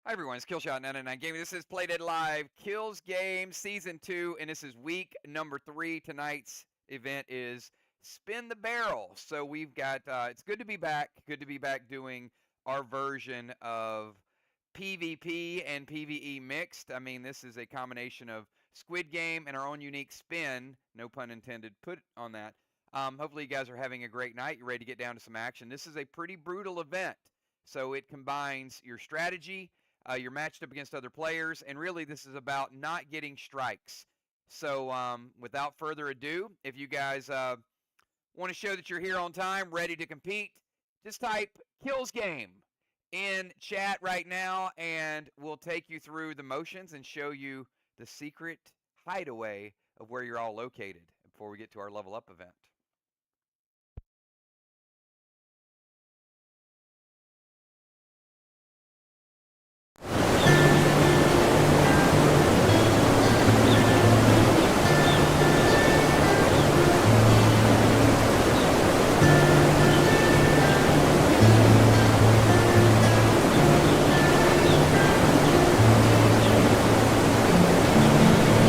Hi everyone, it's Killshot 99 Gaming. This is Playdead Live, Kilz Game Season 2, and this is week number 3. Tonight's event is Spin the Barrel. So we've got, it's good to be back doing our version of PvP and PvE mixed. I mean, this is a combination of Squid Game and our own unique spin, no pun intended, put on that. Hopefully you guys are having a great night. You're ready to get down to some action. This is a pretty brutal event. So it combines your strategy, you're matched up against other players, and really this is about not getting strikes. So without further ado, if you guys want to show that you're here on time, ready to compete, just type Kilz Game in chat right now, and we'll take you through the motions and show you the secret hideaway of where you're all located before we get to our level up event.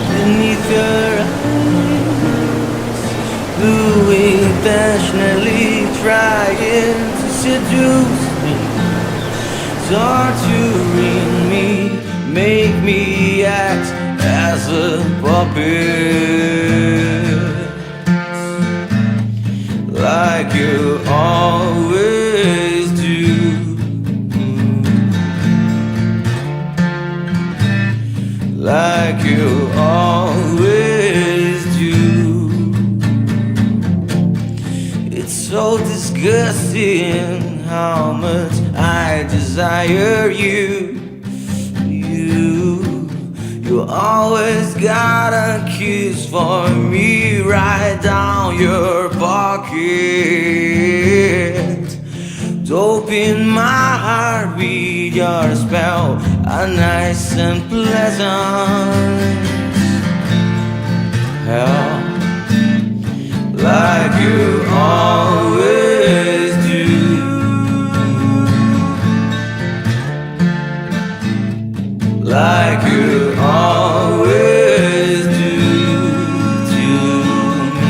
Beneath your eyes, who passionately trying to seduce me, torturing me, make me act as a puppet, like you always do, like you always do. It's so disgusting how much I desire you. You always got a kiss for me right down your pocket. Dope in my heart with your spell, a nice and pleasant hell, like you always do, like you always do to me.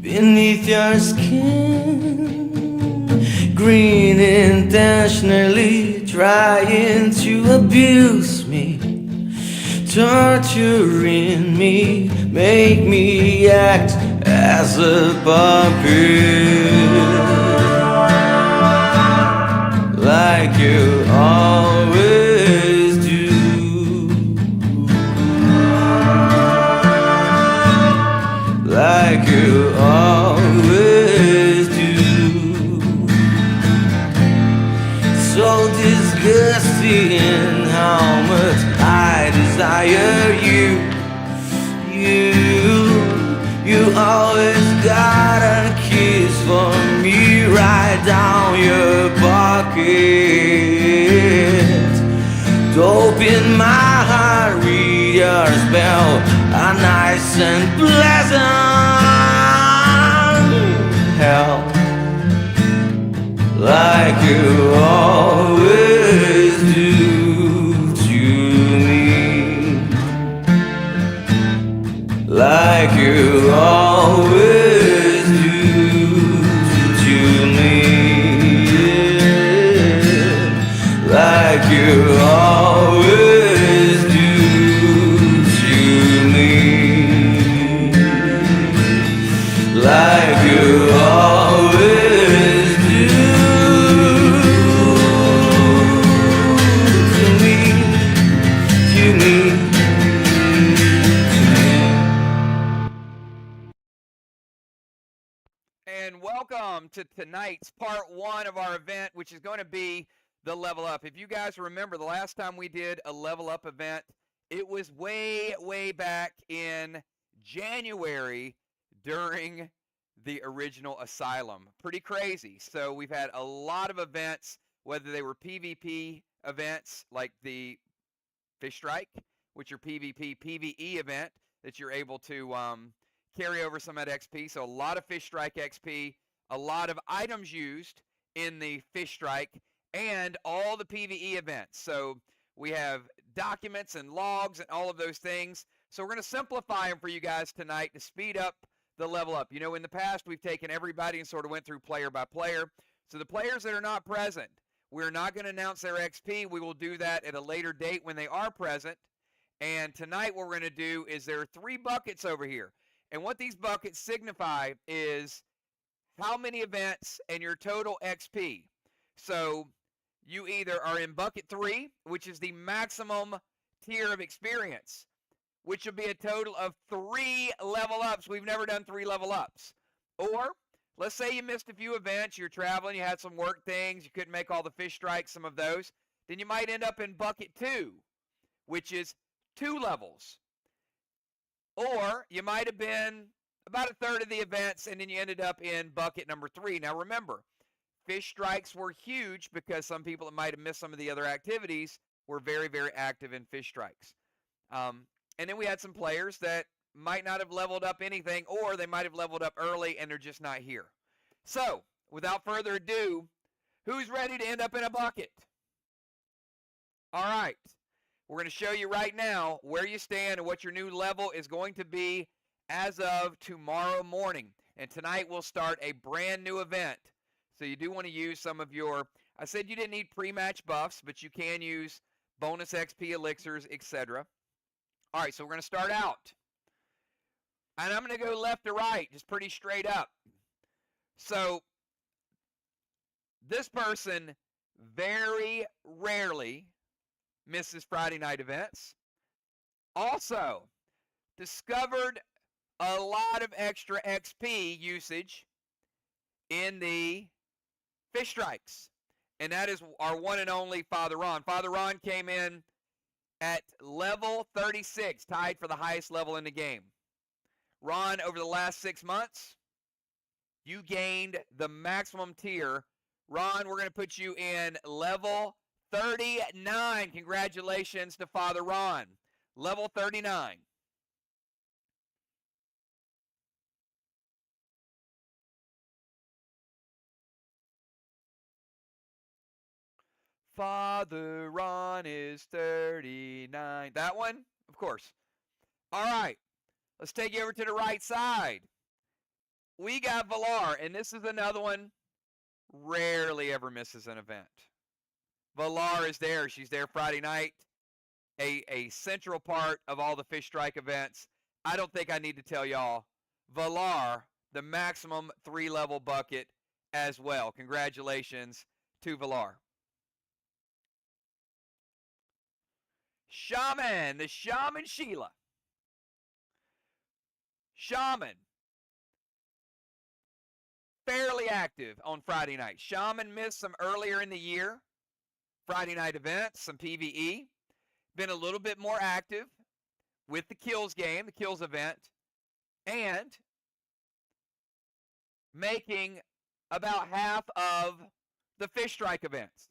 Beneath your skin, green intentionally trying to abuse me, torturing me, make me act as a puppet, like you always do, like you always do. So disgusting how much I desire you. You always got a kiss for me right down your pocket. Dope in my heart with your spell, a nice and pleasant hell, like you always do to me, like you always do to me, like you always do to me, like you always do to me, to me. And welcome to tonight's part 1 of our event, which is going to be the level up. If you guys remember, the last time we did a level up event, it was way back in January during the original Asylum. Pretty crazy. So we've had a lot of events whether they were PvP events like the Fish Strike, which are PvP, PvE event that you're able to carry over some of that XP. So a lot of Fish Strike XP, a lot of items used in the Fish Strike, and all the PvE events. So we have documents and logs and all of those things. So we're going to simplify them for you guys tonight to speed up the level up. You know, in the past, we've taken everybody and sort of went through player by player. So the players that are not present, we're not going to announce their XP. We will do that at a later date when they are present. And tonight what we're going to do is there are 3 buckets over here. And what these buckets signify is how many events and your total XP. So you either are in bucket 3, which is the maximum tier of experience, which will be a total of 3 level ups. We've never done 3 level ups. Or let's say you missed a few events, you're traveling, you had some work things, you couldn't make all the fish strikes, some of those. Then you might end up in bucket 2, which is 2 levels. Or you might have been about a third of the events, and then you ended up in bucket number 3. Now remember, fish strikes were huge because some people that might have missed some of the other activities were very, very active in fish strikes. And then we had some players that might not have leveled up anything, or they might have leveled up early and they're just not here. So, without further ado, who's ready to end up in a bucket? All right. We're going to show you right now where you stand and what your new level is going to be as of tomorrow morning. And tonight we'll start a brand new event. So you do want to use some of your, I said you didn't need pre-match buffs, but you can use bonus XP elixirs, etc. All right, so we're going to start out. And I'm going to go left to right, just pretty straight up. So this person very rarely misses Friday night events. Also, discovered a lot of extra XP usage in the fish strikes. And that is our one and only Father Ron. Father Ron came in at level 36, tied for the highest level in the game. Ron, over the last 6 months, you gained the maximum tier. Ron, we're going to put you in level 39. Congratulations to Father Ron. Level 39. Father Ron is 39. That one? Of course. All right. Let's take you over to the right side. We got Valar, and this is another one rarely ever misses an event. Valar is there. She's there Friday night, a central part of all the fish strike events. I don't think I need to tell y'all. Valar, the maximum 3-level bucket as well. Congratulations to Valar. Shaman, the Shaman Sheila. Shaman, fairly active on Friday night. Shaman missed some earlier in the year Friday night events, some PvE. Been a little bit more active with the Kilz game, the Kilz event, and making about half of the fish strike events.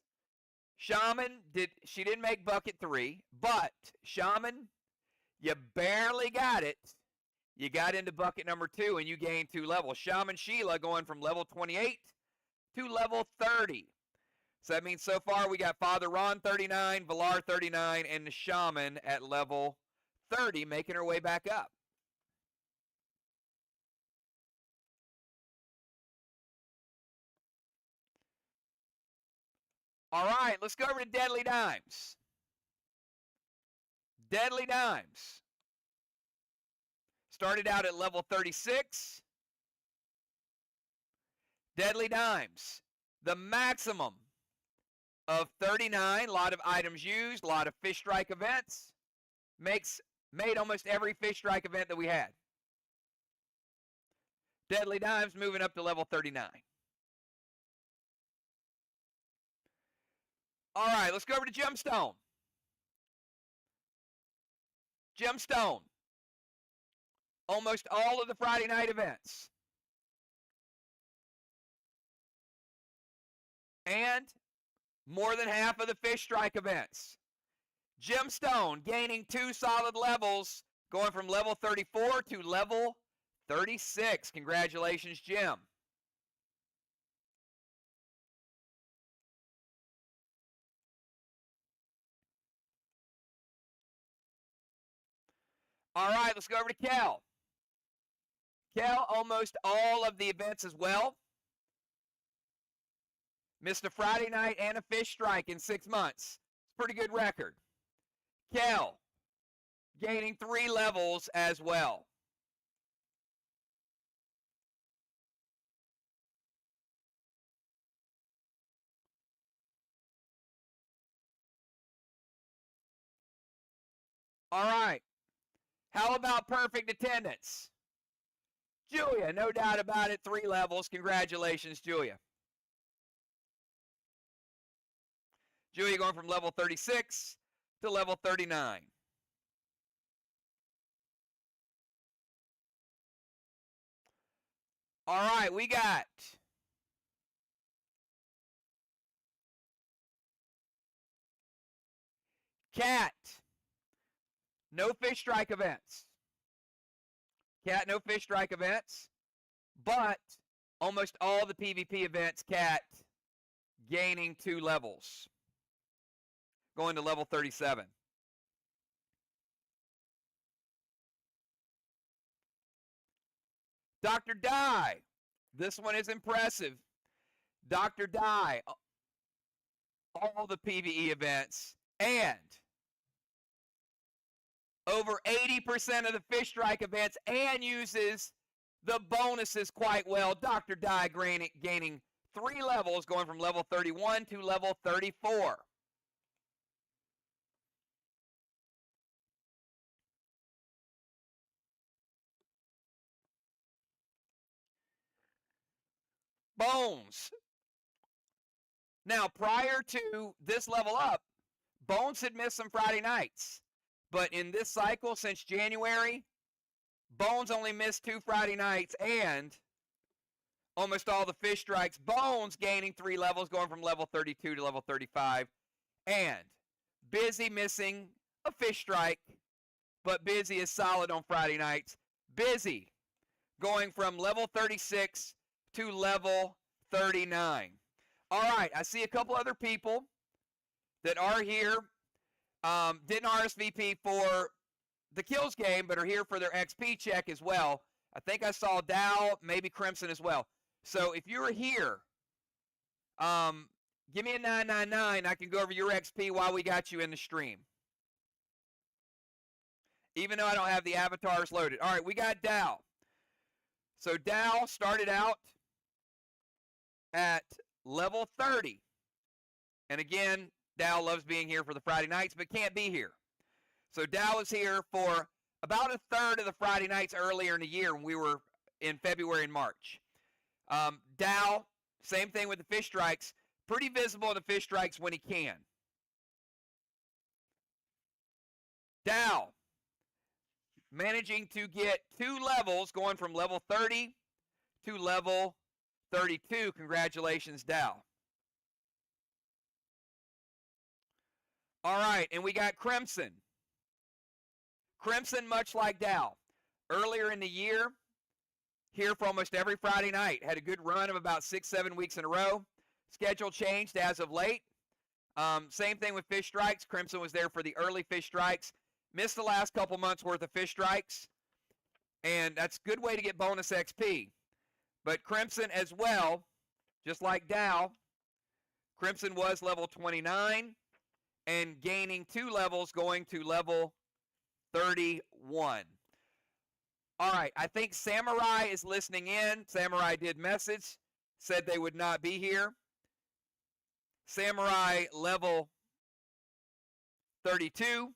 Shaman, she didn't make bucket 3, but Shaman, you barely got it. You got into bucket number 2, and you gained 2 levels. Shaman Sheila going from level 28 to level 30. So that means so far we got Father Ron 39, Valar 39, and the Shaman at level 30, making her way back up. All right, let's go over to Deadly Dimes. Deadly Dimes. Started out at level 36. Deadly Dimes. The maximum of 39. A lot of items used. A lot of fish strike events. Made almost every fish strike event that we had. Deadly Dimes moving up to level 39. All right, let's go over to Gemstone. Gemstone. Almost all of the Friday night events. And More than half of the fish strike events. Gemstone gaining 2 solid levels, going from level 34 to level 36. Congratulations, Jim. All right, let's go over to Kel. Kel, almost all of the events as well. Missed a Friday night and a fish strike in 6 months. It's a pretty good record. Kel, gaining 3 levels as well. All right. How about perfect attendance? Julia, no doubt about it, 3 levels. Congratulations, Julia. Julia going from level 36 to level 39. All right, we got Cat. No fish strike events. Cat, no fish strike events. But almost all the PvP events, Cat gaining 2 levels. Going to level 37. Dr. Dye. This one is impressive. Dr. Dye. All the PvE events. And over 80% of the fish strike events and uses the bonuses quite well. Dr. Dye gaining 3 levels, going from level 31 to level 34. Bones. Now, prior to this level up, Bones had missed some Friday nights. But in this cycle, since January, Bones only missed 2 Friday nights and almost all the fish strikes. Bones gaining 3 levels, going from level 32 to level 35. And Busy missing a fish strike, but Busy is solid on Friday nights. Busy going from level 36 to level 39. All right, I see a couple other people that are here. Didn't RSVP for the Kilz game, but are here for their XP check as well. I think I saw Dow, maybe Crimson as well. So if you're here, give me a 999. I can go over your XP while we got you in the stream. Even though I don't have the avatars loaded. All right, we got Dow. So Dow started out at level 30. And again, Dow loves being here for the Friday nights, but can't be here. So Dow was here for about a third of the Friday nights earlier in the year when we were in February and March. Dow, same thing with the fish strikes. Pretty visible in the fish strikes when he can. Dow, managing to get 2 levels, going from level 30 to level 32. Congratulations, Dow. All right, and we got Crimson. Crimson, much like Dow, earlier in the year, here for almost every Friday night. Had a good run of about 6-7 weeks in a row. Schedule changed as of late. Same thing with fish strikes. Crimson was there for the early fish strikes. Missed the last couple months worth of fish strikes. And that's a good way to get bonus XP. But Crimson as well, just like Dow, Crimson was level 29 and gaining 2 levels, going to level 31. All right, I think Samurai is listening in. Samurai did message, said they would not be here. Samurai level 32.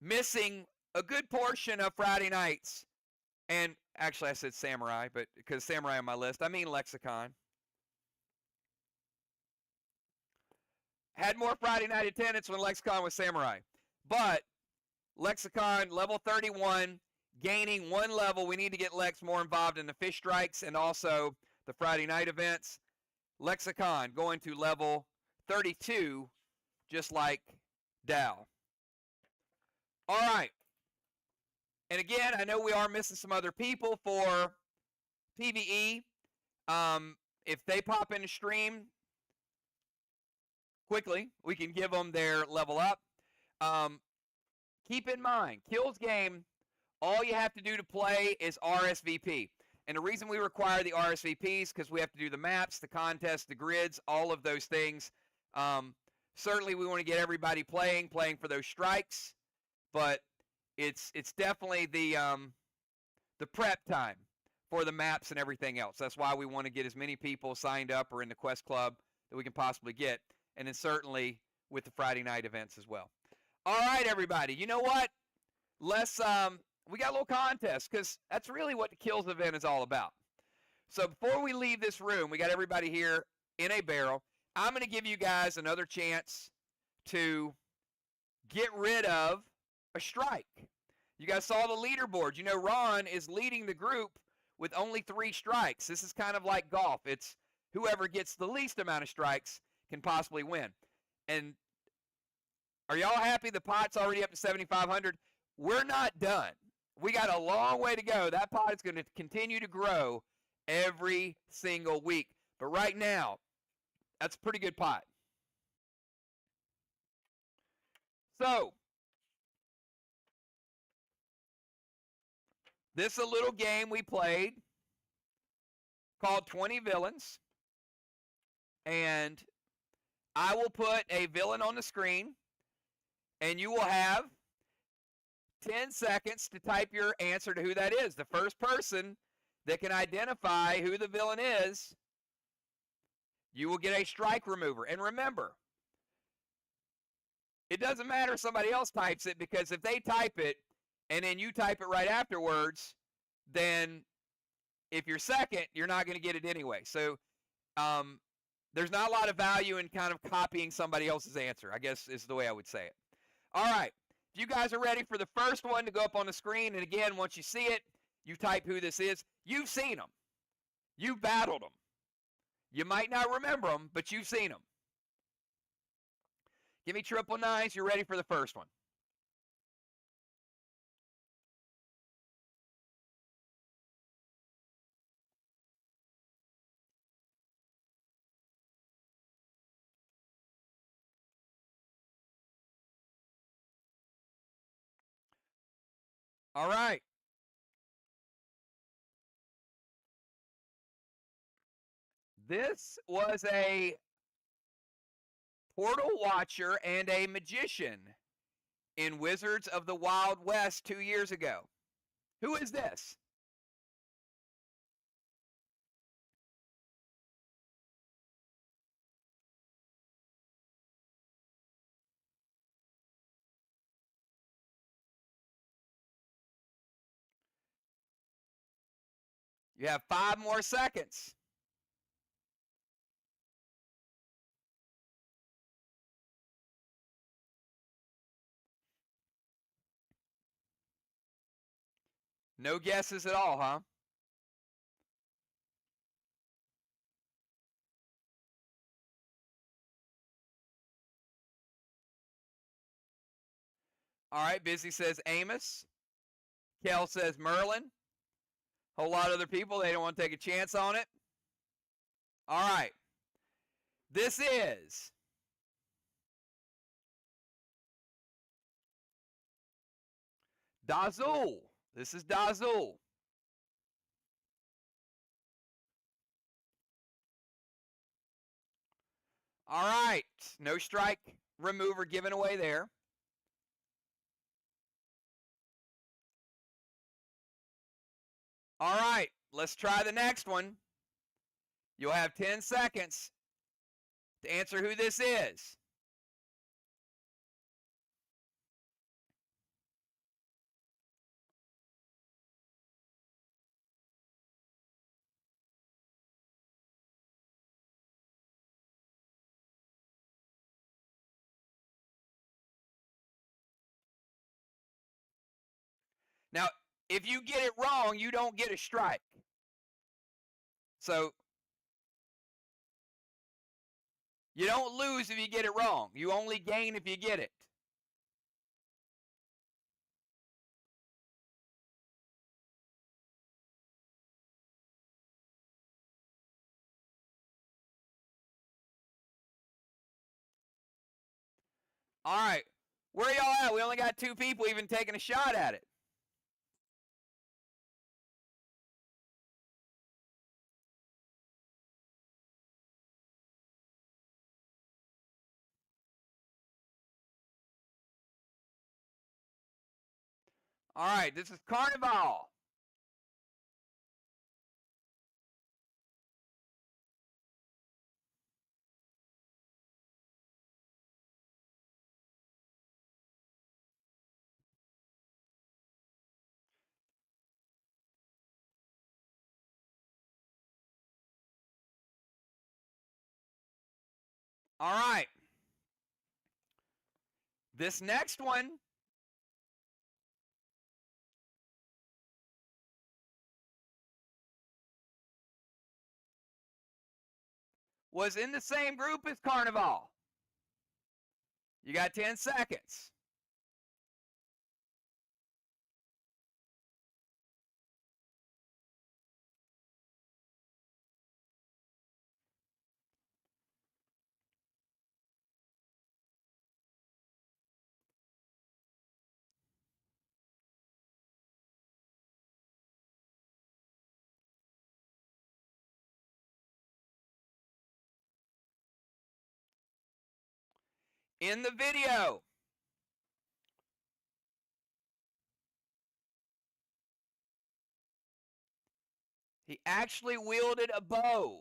Missing a good portion of Friday nights. And actually I said Samurai, but because Samurai on my list, I mean Lexicon. Had more Friday night attendance when Lexicon was Samurai. But Lexicon, level 31, gaining 1 level. We need to get Lex more involved in the fish strikes and also the Friday night events. Lexicon going to level 32, just like Dow. All right. And again, I know we are missing some other people for PvE. If they pop in the stream quickly, we can give them their level up. Keep in mind, Kilz game, all you have to do to play is RSVP. And the reason we require the RSVPs because we have to do the maps, the contests, the grids, all of those things. Certainly, we want to get everybody playing for those strikes, but it's definitely the prep time for the maps and everything else. That's why we want to get as many people signed up or in the quest club that we can possibly get, and then certainly with the Friday night events as well. All right, everybody. You know what? Let's we got a little contest because that's really what the Kilz event is all about. So before we leave this room, we got everybody here in a barrel. I'm going to give you guys another chance to get rid of a strike. You guys saw the leaderboard. You know Ron is leading the group with only 3 strikes. This is kind of like golf. It's whoever gets the least amount of strikes can possibly win. And are y'all happy the pot's already up to 7,500? We're not done. We got a long way to go. That pot is going to continue to grow every single week. But right now, that's a pretty good pot. So, this is a little game we played called 20 Villains. And I will put a villain on the screen. And you will have 10 seconds to type your answer to who that is. The first person that can identify who the villain is, you will get a strike remover. And remember, it doesn't matter if somebody else types it, because if they type it and then you type it right afterwards, then if you're second, you're not going to get it anyway. So there's not a lot of value in kind of copying somebody else's answer, I guess is the way I would say it. All right. If you guys are ready for the first one to go up on the screen, and again, once you see it, you type who this is. You've seen them. You've battled them. You might not remember them, but you've seen them. Give me 999s. You're ready for the first one. All right. This was a portal watcher and a magician in Wizards of the Wild West 2 years ago. Who is this? You have 5 more seconds. No guesses at all, huh? All right, Busy says Amos. Kel says Merlin. Whole lot of other people, they don't want to take a chance on it. All right. This is Dazul. This is Dazul. All right. No strike remover given away there. All right. Let's try the next one. You'll have 10 seconds to answer who this is. Now, if you get it wrong, you don't get a strike. So You don't lose if you get it wrong. You only gain if you get it. All right. Where y'all at? We only got 2 people even taking a shot at it. All right, this is Carnival. All right. This next one was in the same group as Carnival. You got 10 seconds. In the video, he actually wielded a bow.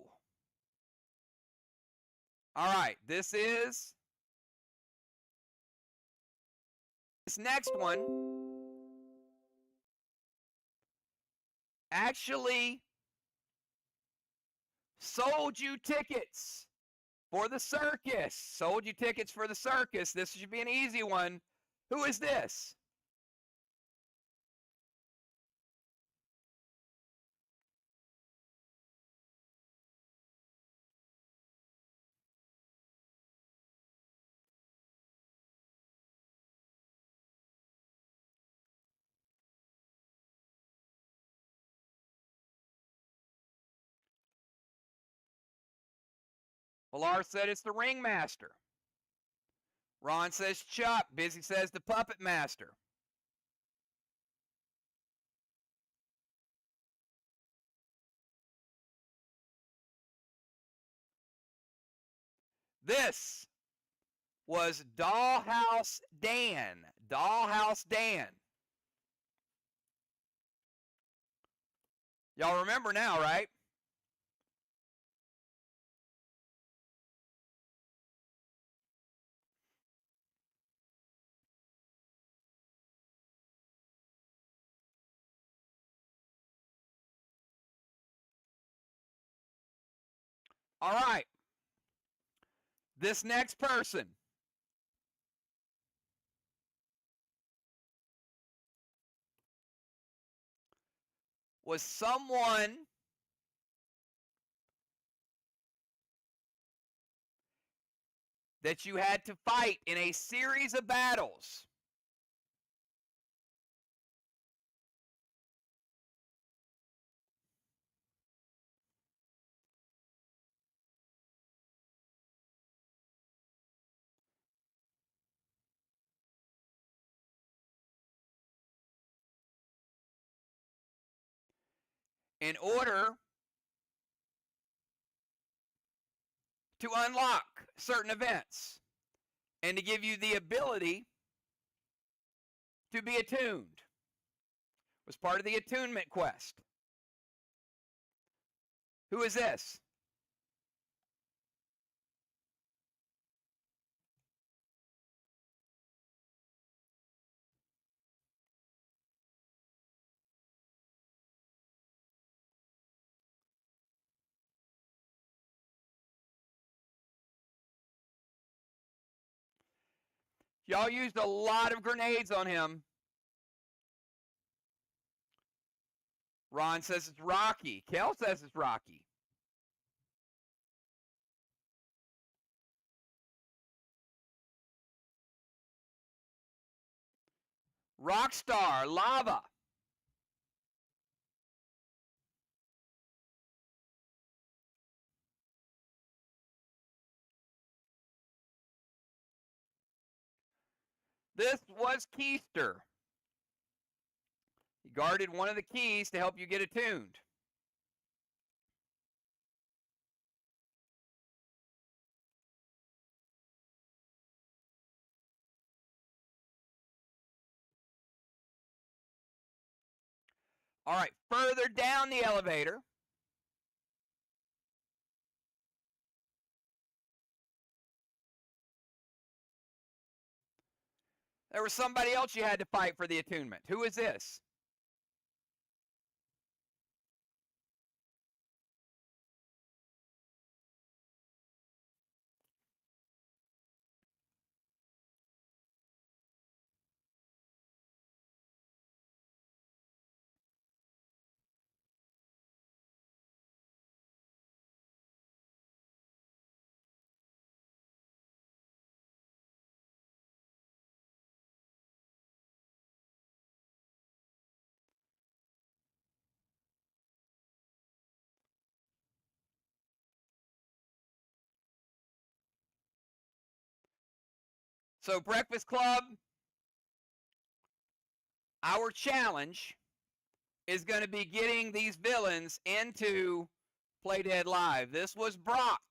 All right, this next one actually sold you tickets for the circus. Sold you tickets for the circus. This should be an easy one. Who is this? Pilar said it's the ringmaster. Ron says Chuck. Busy says the puppet master. This was Dollhouse Dan. Dollhouse Dan. Y'all remember now, right? All right. This next person was someone that you had to fight in a series of battles. In order to unlock certain events and to give you the ability to be attuned. It was part of the attunement quest. Who is this? Y'all used a lot of grenades on him. Ron says it's Rocky. Kel says it's Rocky. Rockstar, Lava. This was Keister. He guarded one of the keys to help you get attuned. All right, further down the elevator. There was somebody else you had to fight for the attunement. Who is this? So, Breakfast Club, our challenge is going to be getting these villains into Play Dead Live. This was Brock.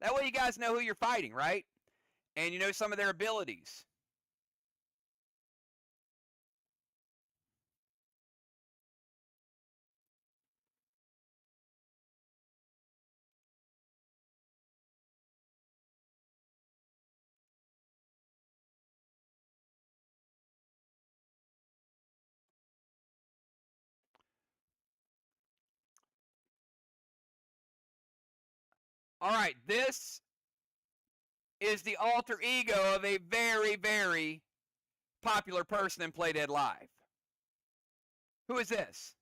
That way you guys know who you're fighting, right? And you know some of their abilities. All right, this is the alter ego of a very, very popular person in Play Dead Live. Who is this?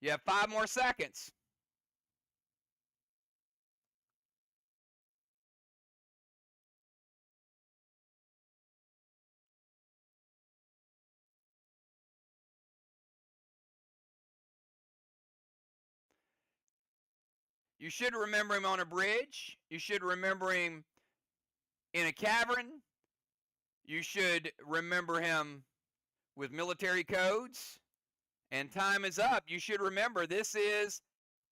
You have 5 more seconds. You should remember him on a bridge. You should remember him in a cavern. You should remember him with military codes. And time is up. You should remember this is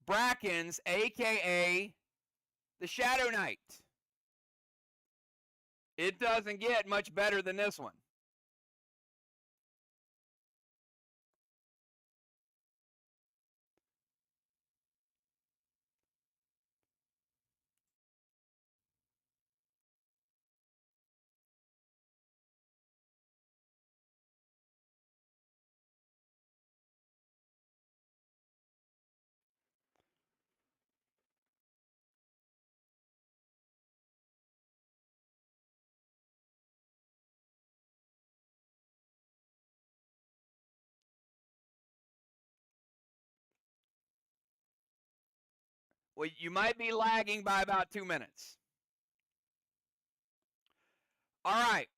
Brackens, a.k.a. the Shadow Knight. It doesn't get much better than this one. Well, you might be lagging by about 2 minutes. All right.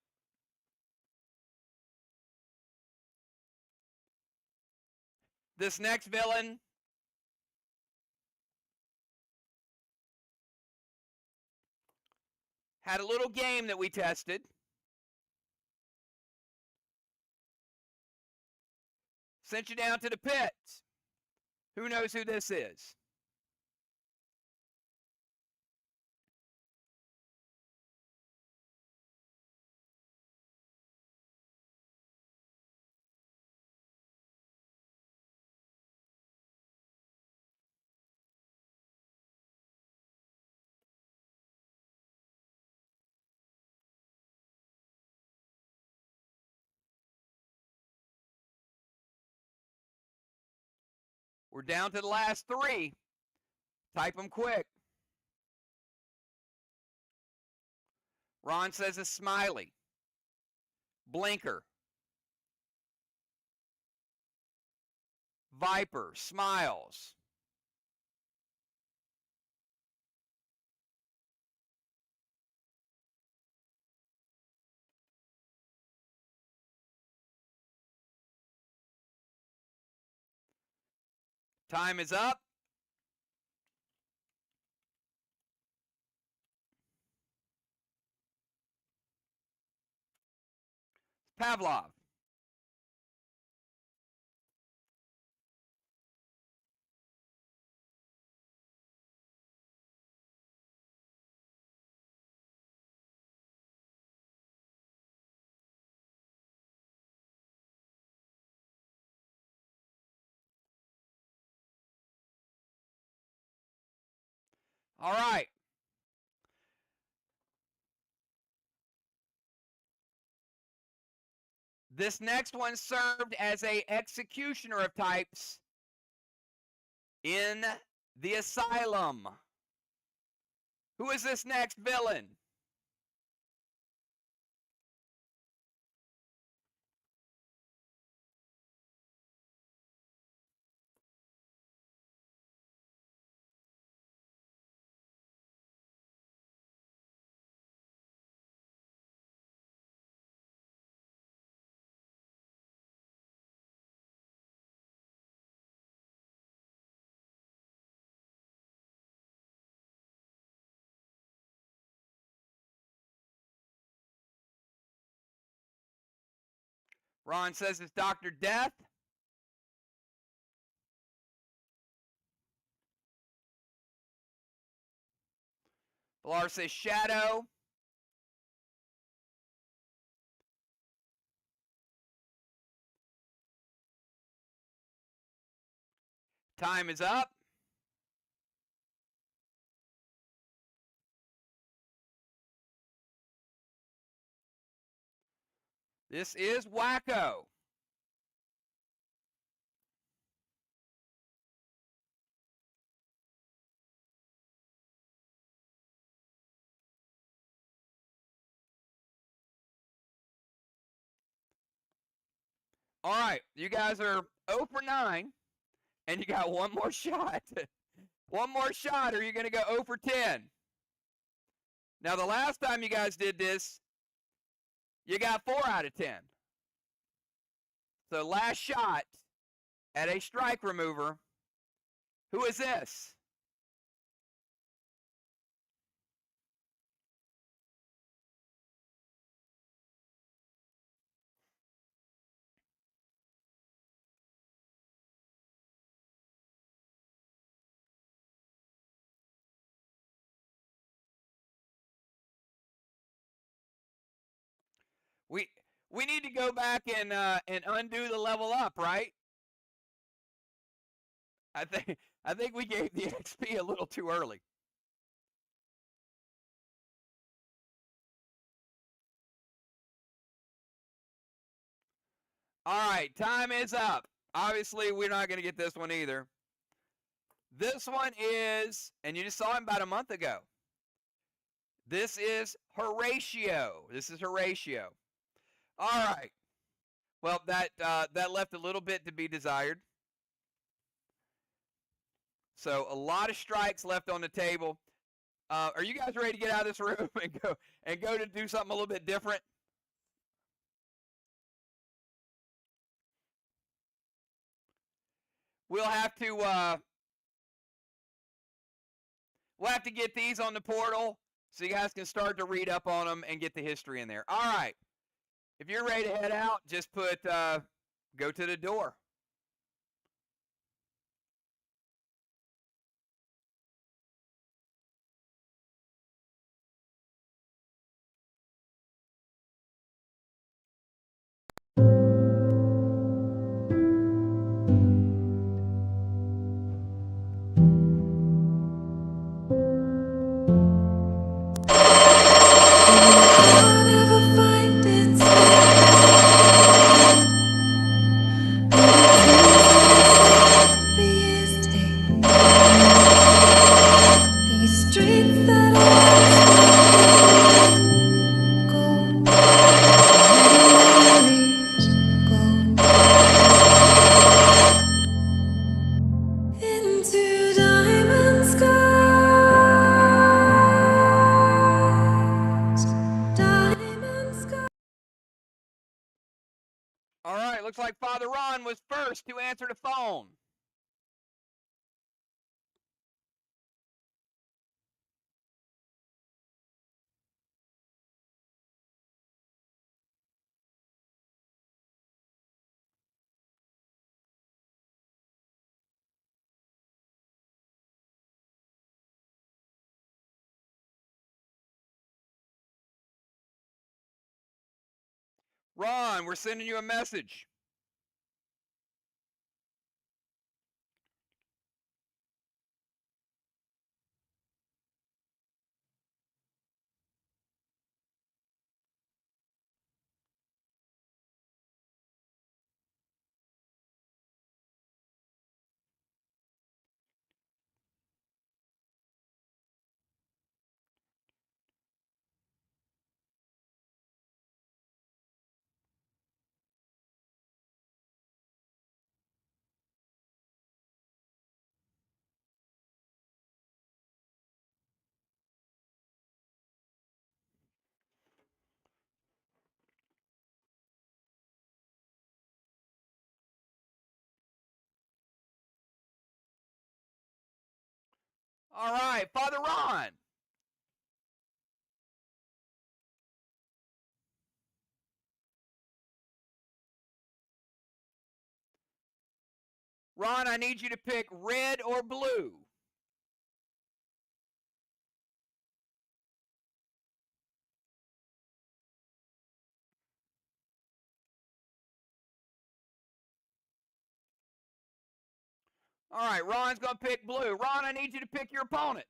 This next villain had a little game that we tested. Sent you down to the pits. Who knows who this is? We're down to the last 3. Type them quick. Ron says a smiley. Blinker. Viper. Smiles. Time is up. Pavlov. All right. This next one served as a executioner of types in the asylum. Who is this next villain? Ron says it's Dr. Death. Pilar says Shadow. Time is up. This is Wacko. All right, you guys are 0 for 9, and you got one more shot. One more shot, or you're going to go 0 for 10. Now, the last time you guys did this, you got 4 out of 10. So, last shot at a strike remover. Who is this? We need to go back and undo the level up, right? I think we gave the XP a little too early. All right, time is up. Obviously, we're not going to get this one either. This one is, and you just saw him about a month ago. This is Horatio. This is Horatio. All right. Well, that left a little bit to be desired. So a lot of strikes left on the table. Are you guys ready to get out of this room and go to do something a little bit different? We'll have to get these on the portal so you guys can start to read up on them and get the history in there. All right. If you're ready to head out, just put go to the door. Never find it. right, looks like Father Ron was first to answer the phone. Ron, we're sending you a message. All right, Father Ron. Ron, I need you to pick red or blue. All right, Ron's going to pick blue. Ron, I need you to pick your opponent.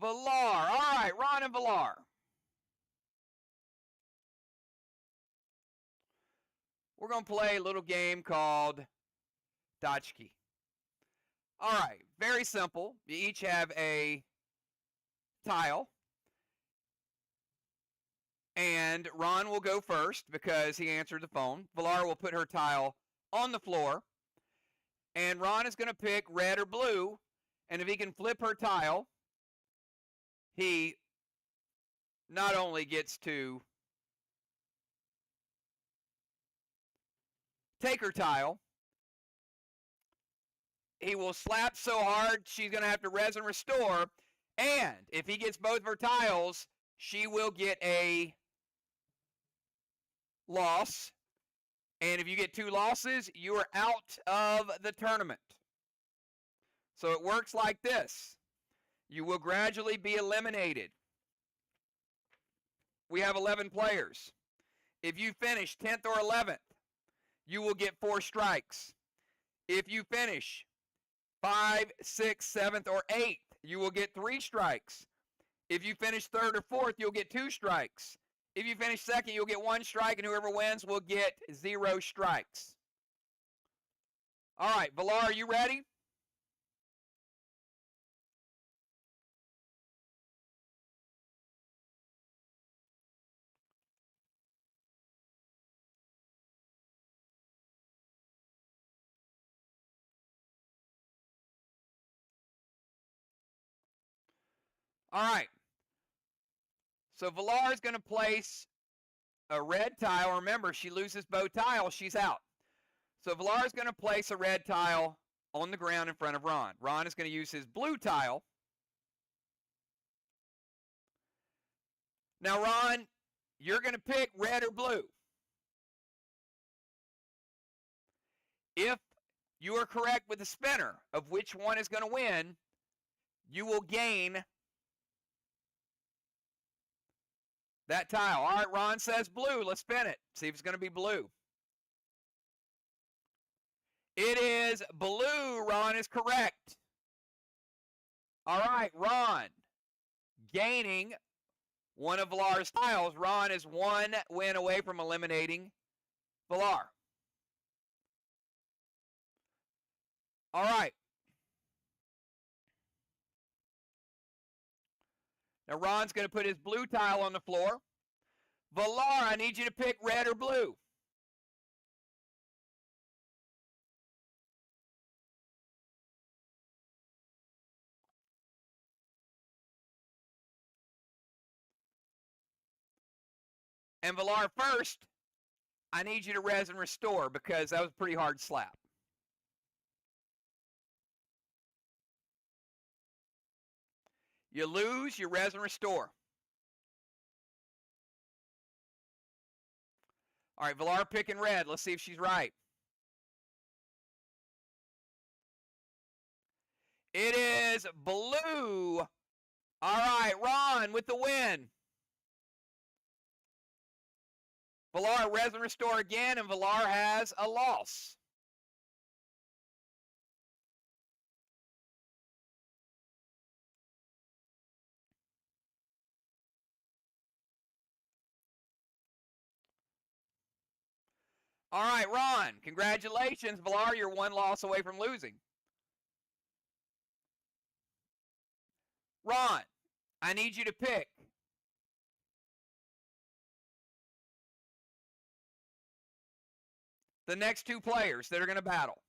Valar. All right, Ron and Valar. We're going to play a little game called Dachki. All right, very simple. You each have a tile. And Ron will go first because he answered the phone. Valar will put her tile on the floor. And Ron is going to pick red or blue. And if he can flip her tile, he not only gets to take her tile, he will slap so hard she's going to have to res and restore. And if he gets both of her tiles, she will get a loss. And if you get 2 losses, you are out of the tournament. So it works like this. You will gradually be eliminated. We have 11 players. If you finish 10th or 11th, you will get 4 strikes. If you finish 5th, 6th, 7th, or 8th, you will get 3 strikes. If you finish 3rd or 4th, you'll get 2 strikes. If you finish 2nd, you'll get 1 strike, and whoever wins will get 0 strikes. All right, Valar, are you ready? All right. So Valar is going to place a red tile. Remember, she loses both tiles, she's out. So Valar is going to place a red tile on the ground in front of Ron. Ron is going to use his blue tile. Now, Ron, you're going to pick red or blue. If you are correct with the spinner of which one is going to win, you will gain that tile. All right, Ron says blue. Let's spin it. See if it's going to be blue. It is blue. Ron is correct. All right, Ron gaining one of Valar's tiles. Ron is 1 win away from eliminating Valar. All right. Now Ron's going to put his blue tile on the floor. Valar, I need you to pick red or blue. And Villar, first, I need you to res and restore because that was a pretty hard slap. You lose, you res and restore. All right, Villar picking red. Let's see if she's right. It is blue. All right, Ron with the win. Villar res and restore again, and Villar has a loss. All right, Ron, congratulations. Villar, you're one loss away from losing. Ron, I need you to pick. The next two players that are going to battle.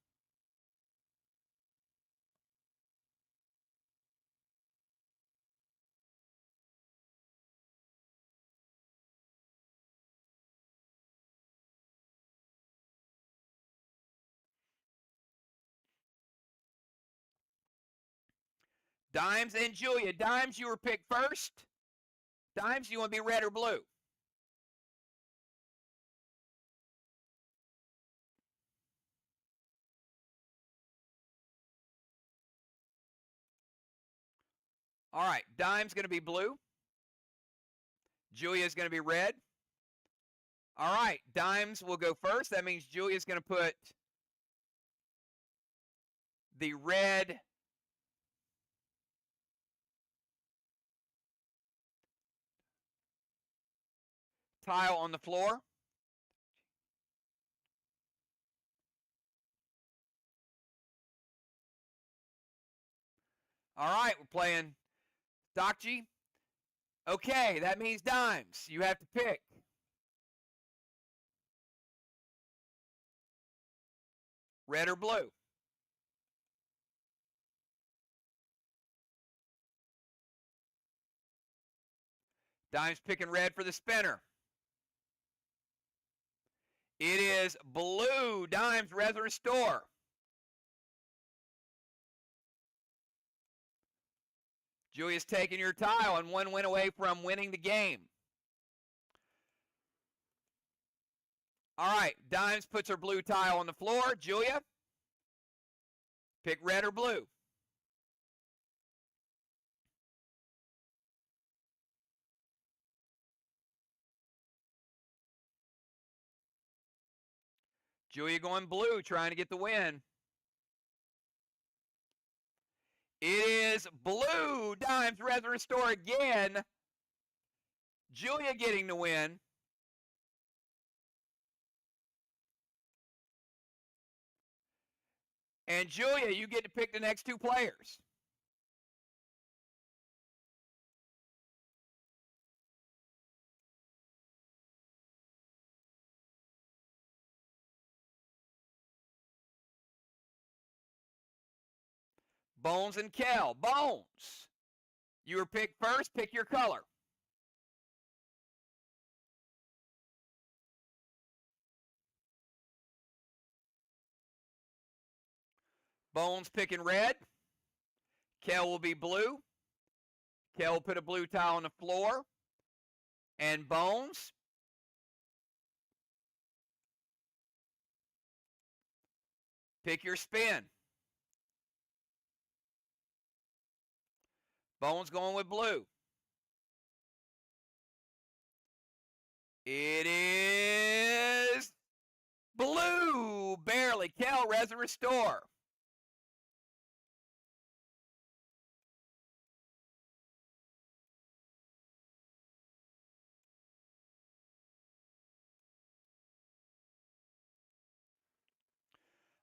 Dimes and Julia. Dimes, you were picked first. Dimes, you want to be red or blue? All right, Dime's going to be blue. Julia's going to be red. All right, Dimes will go first. That means Julia's going to put the red tile on the floor. All right, we're playing Dokji. Okay, that means Dimes. You have to pick. Red or blue? Dimes picking red for the spinner. It is blue. Dimes, res or restore. Julia's taking your tile and one win away from winning the game. All right, Dimes puts her blue tile on the floor. Julia, pick red or blue. Julia going blue, trying to get the win. It is blue. Dimes, res or restore again. Julia getting the win. And Julia, you get to pick the next two players. Bones and Kel. Bones, you were picked first. Pick your color. Bones picking red. Kel will be blue. Kel will put a blue tile on the floor. And Bones, pick your spin. Bones going with blue. It is blue. Barely. Kel, res and restore.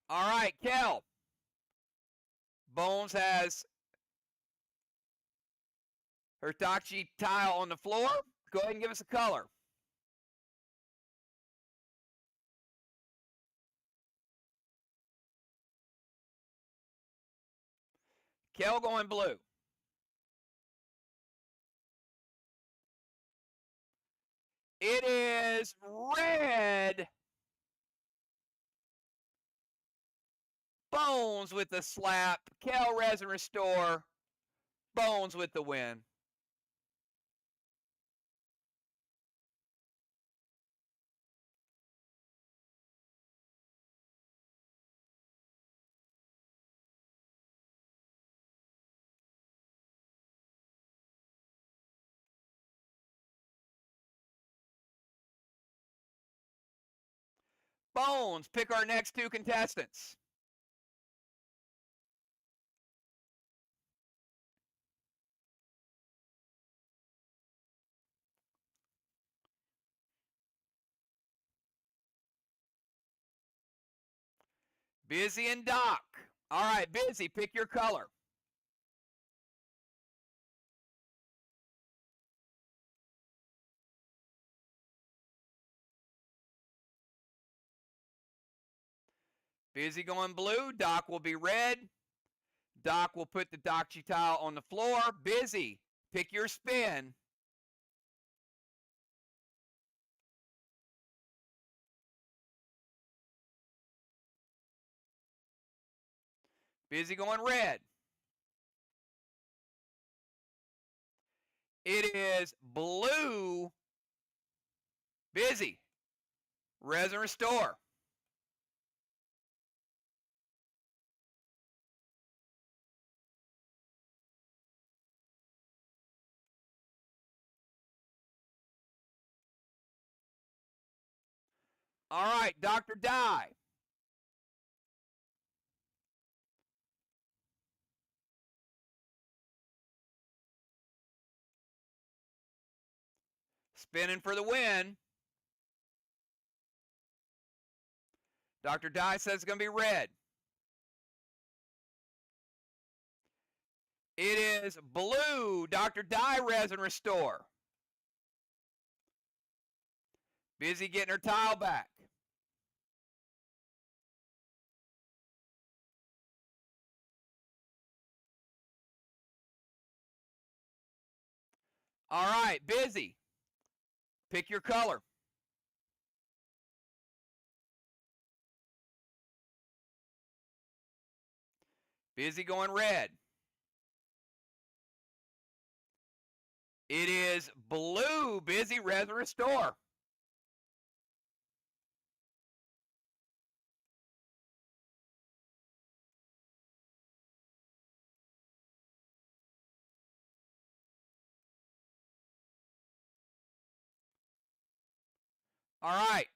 All right, Kel. Bones has her Dokji tile on the floor. Go ahead and give us a color. Kel going blue. It is red. Bones with the slap. Kel Resin Restore. Bones with the win. Bones, pick our next two contestants. Busy and Doc. All right, Busy, pick your color. Busy going blue. Doc will be red. Doc will put the Doxy tile on the floor. Busy, pick your spin. Busy going red. It is blue. Busy. Resin Restore. All right, Dr. Die. Spinning for the win. Dr. Die says it's going to be red. It is blue. Dr. Die Resin Restore. Busy getting her tile back. All right, Busy. Pick your color. Busy going red. It is blue. Busy Resin Restore. All right.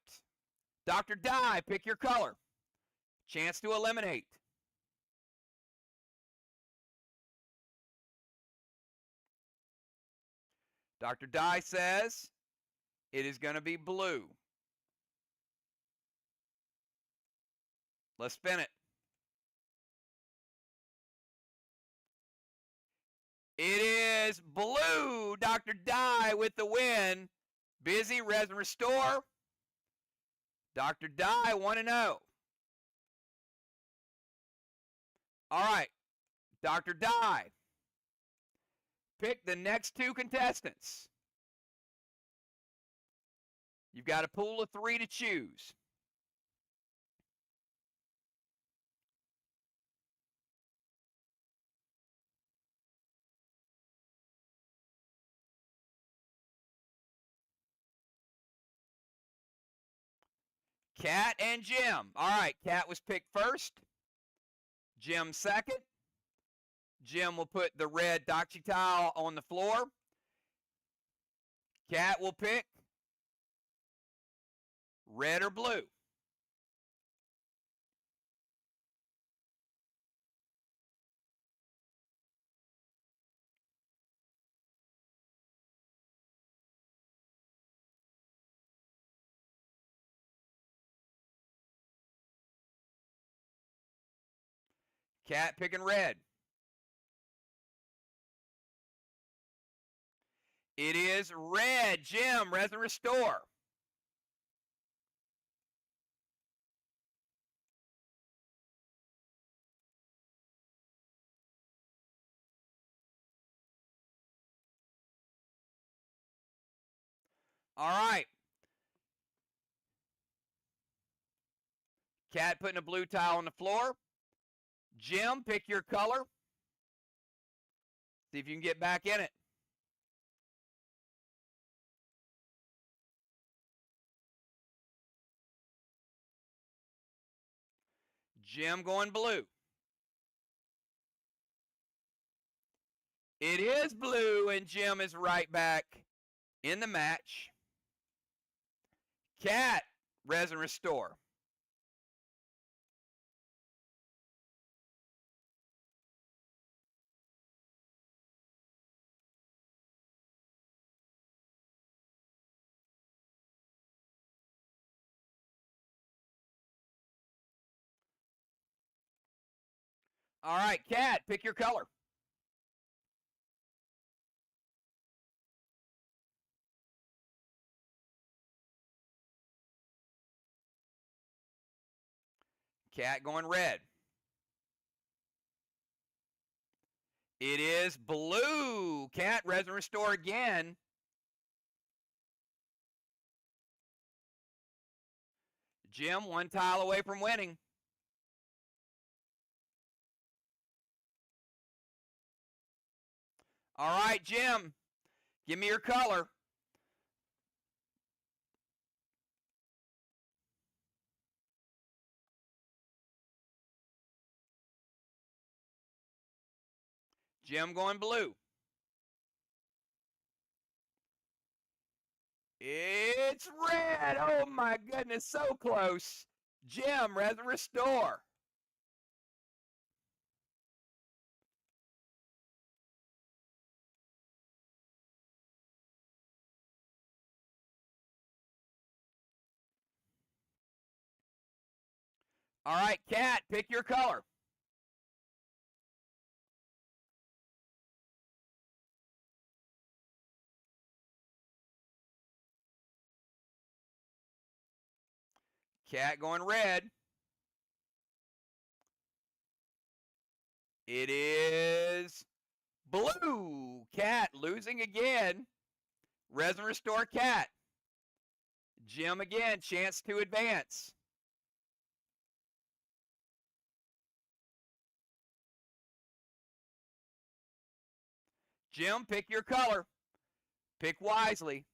Dr. Die, pick your color. Chance to eliminate. Dr. Die says it is going to be blue. Let's spin it. It is blue. Dr. Die with the win. Busy Resin Restore. Dr. Die 1-0. All right. Dr. Die. Pick the next two contestants. You've got a pool of 3 to choose. Cat and Jim. All right, Cat was picked first. Jim second. Jim will put the red Doxy tile on the floor. Cat will pick red or blue. Cat picking red. It is red. Jim, Resin Restore. All right. Cat putting a blue tile on the floor. Jim, pick your color. See if you can get back in it. Jim going blue. It is blue, and Jim is right back in the match. Cat, resin restore. All right, Cat, pick your color. Cat going red. It is blue. Cat, resin restore again. Jim, one tile away from winning. All right, Jim, give me your color. Jim going blue. It's red. Oh my goodness, so close. Jim, resin restore. All right, Cat, pick your color. Cat going red. It is blue. Cat losing again. Resin restore, Cat. Jim again, chance to advance. Jim, pick your color. Pick wisely.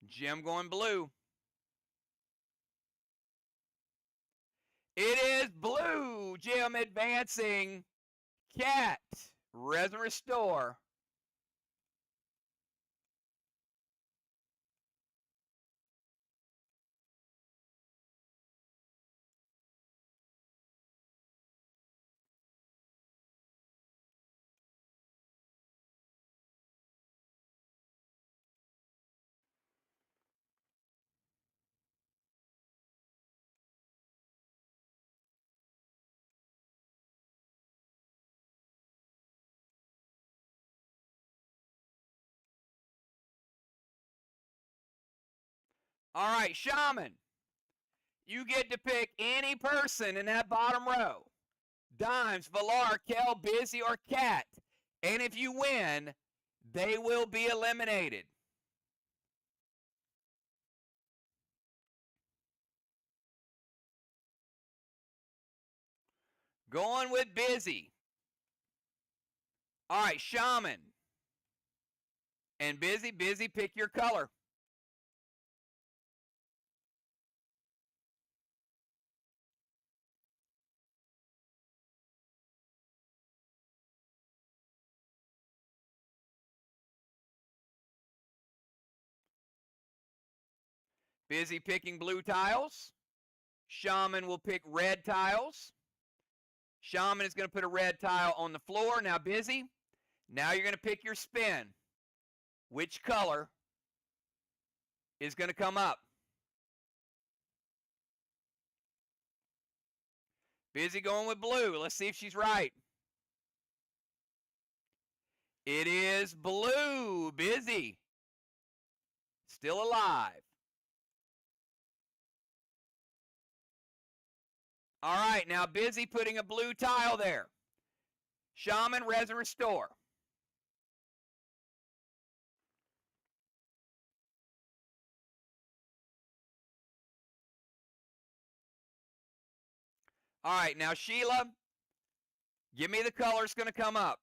Jim going blue. It is blue. Jim advancing. Cat, resin restore. All right, Shaman, you get to pick any person in that bottom row. Dimes, Valar, Kel, Busy, or Cat. And if you win, they will be eliminated. Going with Busy. All right, Shaman. And Busy, pick your color. Busy picking blue tiles. Shaman will pick red tiles. Shaman is going to put a red tile on the floor. Now, Busy, now you're going to pick your spin. Which color is going to come up? Busy going with blue. Let's see if she's right. It is blue. Busy. Still alive. All right, now Busy putting a blue tile there. Shaman, resin restore. All right, now Sheila, give me the color that's going to come up.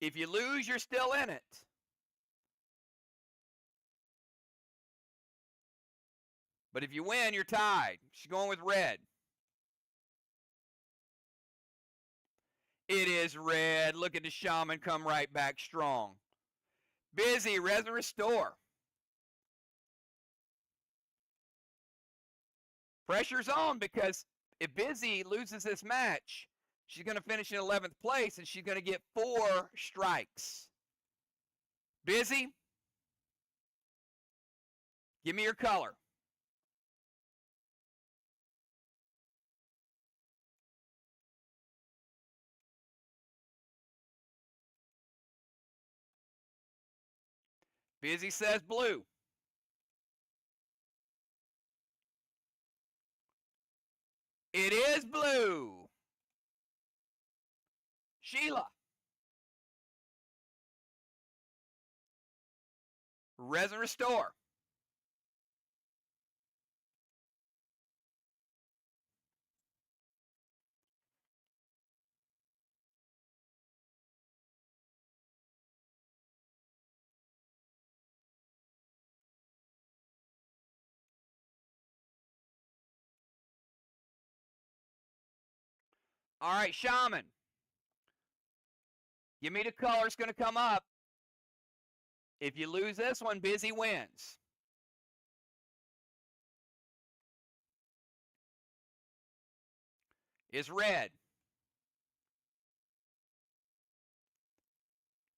If you lose, you're still in it. But if you win, you're tied. She's going with red. It is red. Look at the shaman come right back strong. Busy, res and restore. Pressure's on because if Busy loses this match, she's going to finish in 11th place and she's going to get 4 strikes. Busy, give me your color. Busy says blue. It is blue. Sheila. Res and restore. All right, shaman. Give me the color. It's going to come up. If you lose this one, Busy wins. It's red.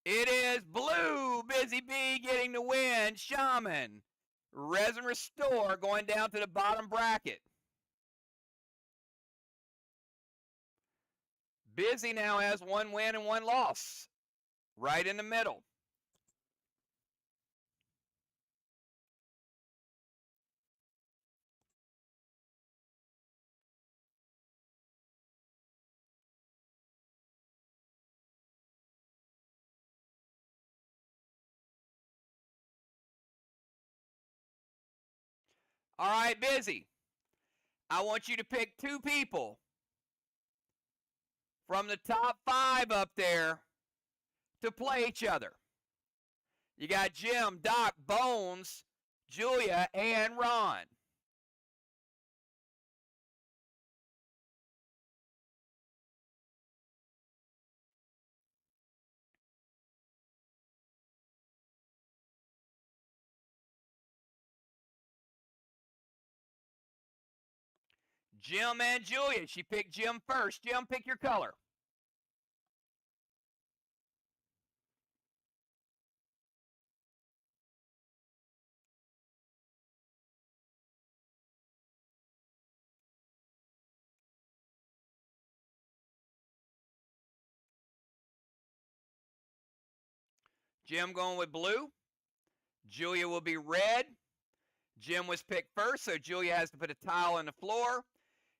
It is blue. Busy Bee getting the win. Shaman. Res and restore going down to the bottom bracket. Busy now has 1 win and 1 loss. Right in the middle. All right, Busy. I want you to pick 2 people from the top 5 up there to play each other. You got Jim, Doc, Bones, Julia, and Ron. Jim and Julia. She picked Jim first. Jim, pick your color. Jim going with blue. Julia will be red. Jim was picked first, so Julia has to put a tile on the floor.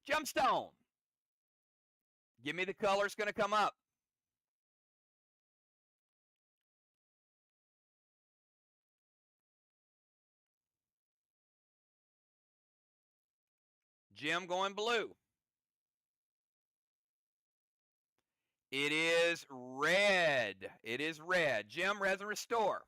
Gemstone. Give me the color it's going to come up. Jim going blue. It is red. It is red. Jim, res and restore.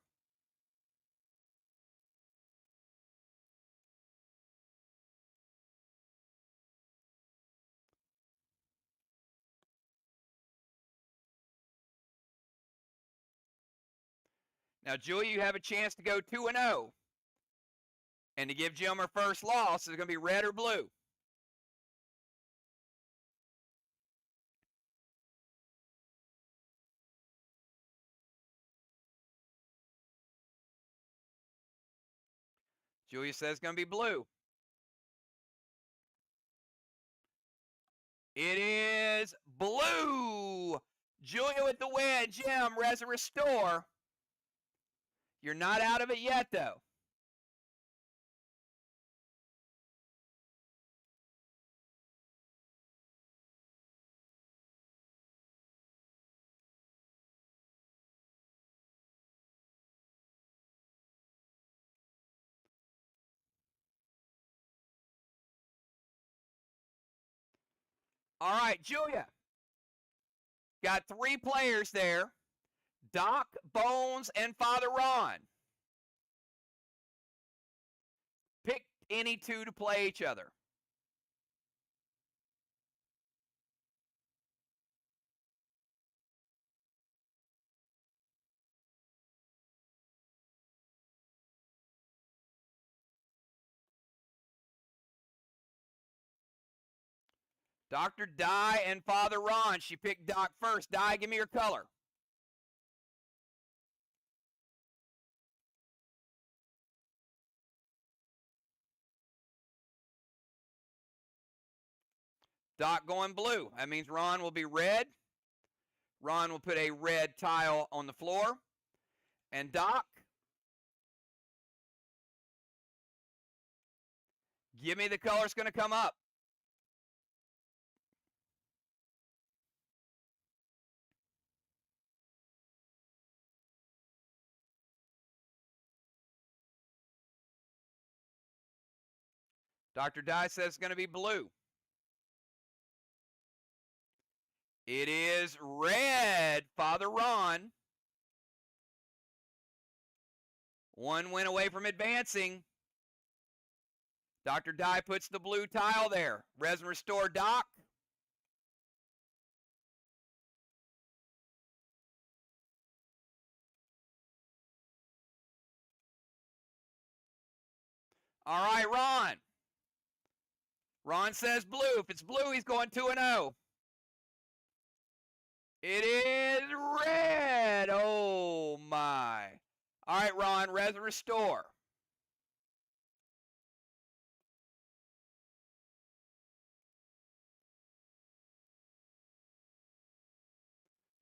Now, Julia, you have a chance to go 2-0. And to give Jim her first loss, is going to be red or blue. Julia says it's going to be blue. It is blue. Julia with the win. Jim, res and restore. You're not out of it yet, though. All right, Julia. Got 3 players there. Doc, Bones, and Father Ron. Pick any 2 to play each other. Dr. Di and Father Ron. She picked Doc first. Di, give me your color. Doc going blue. That means Ron will be red. Ron will put a red tile on the floor. And Doc, give me the color that's going to come up. Dr. Di says it's going to be blue. It is red, Father Ron. 1 win away from advancing. Dr. Di puts the blue tile there. Res and restore, Doc. All right, Ron. Ron says blue. If it's blue, he's going 2-0. It is red. Oh, my. All right, Ron, res and restore.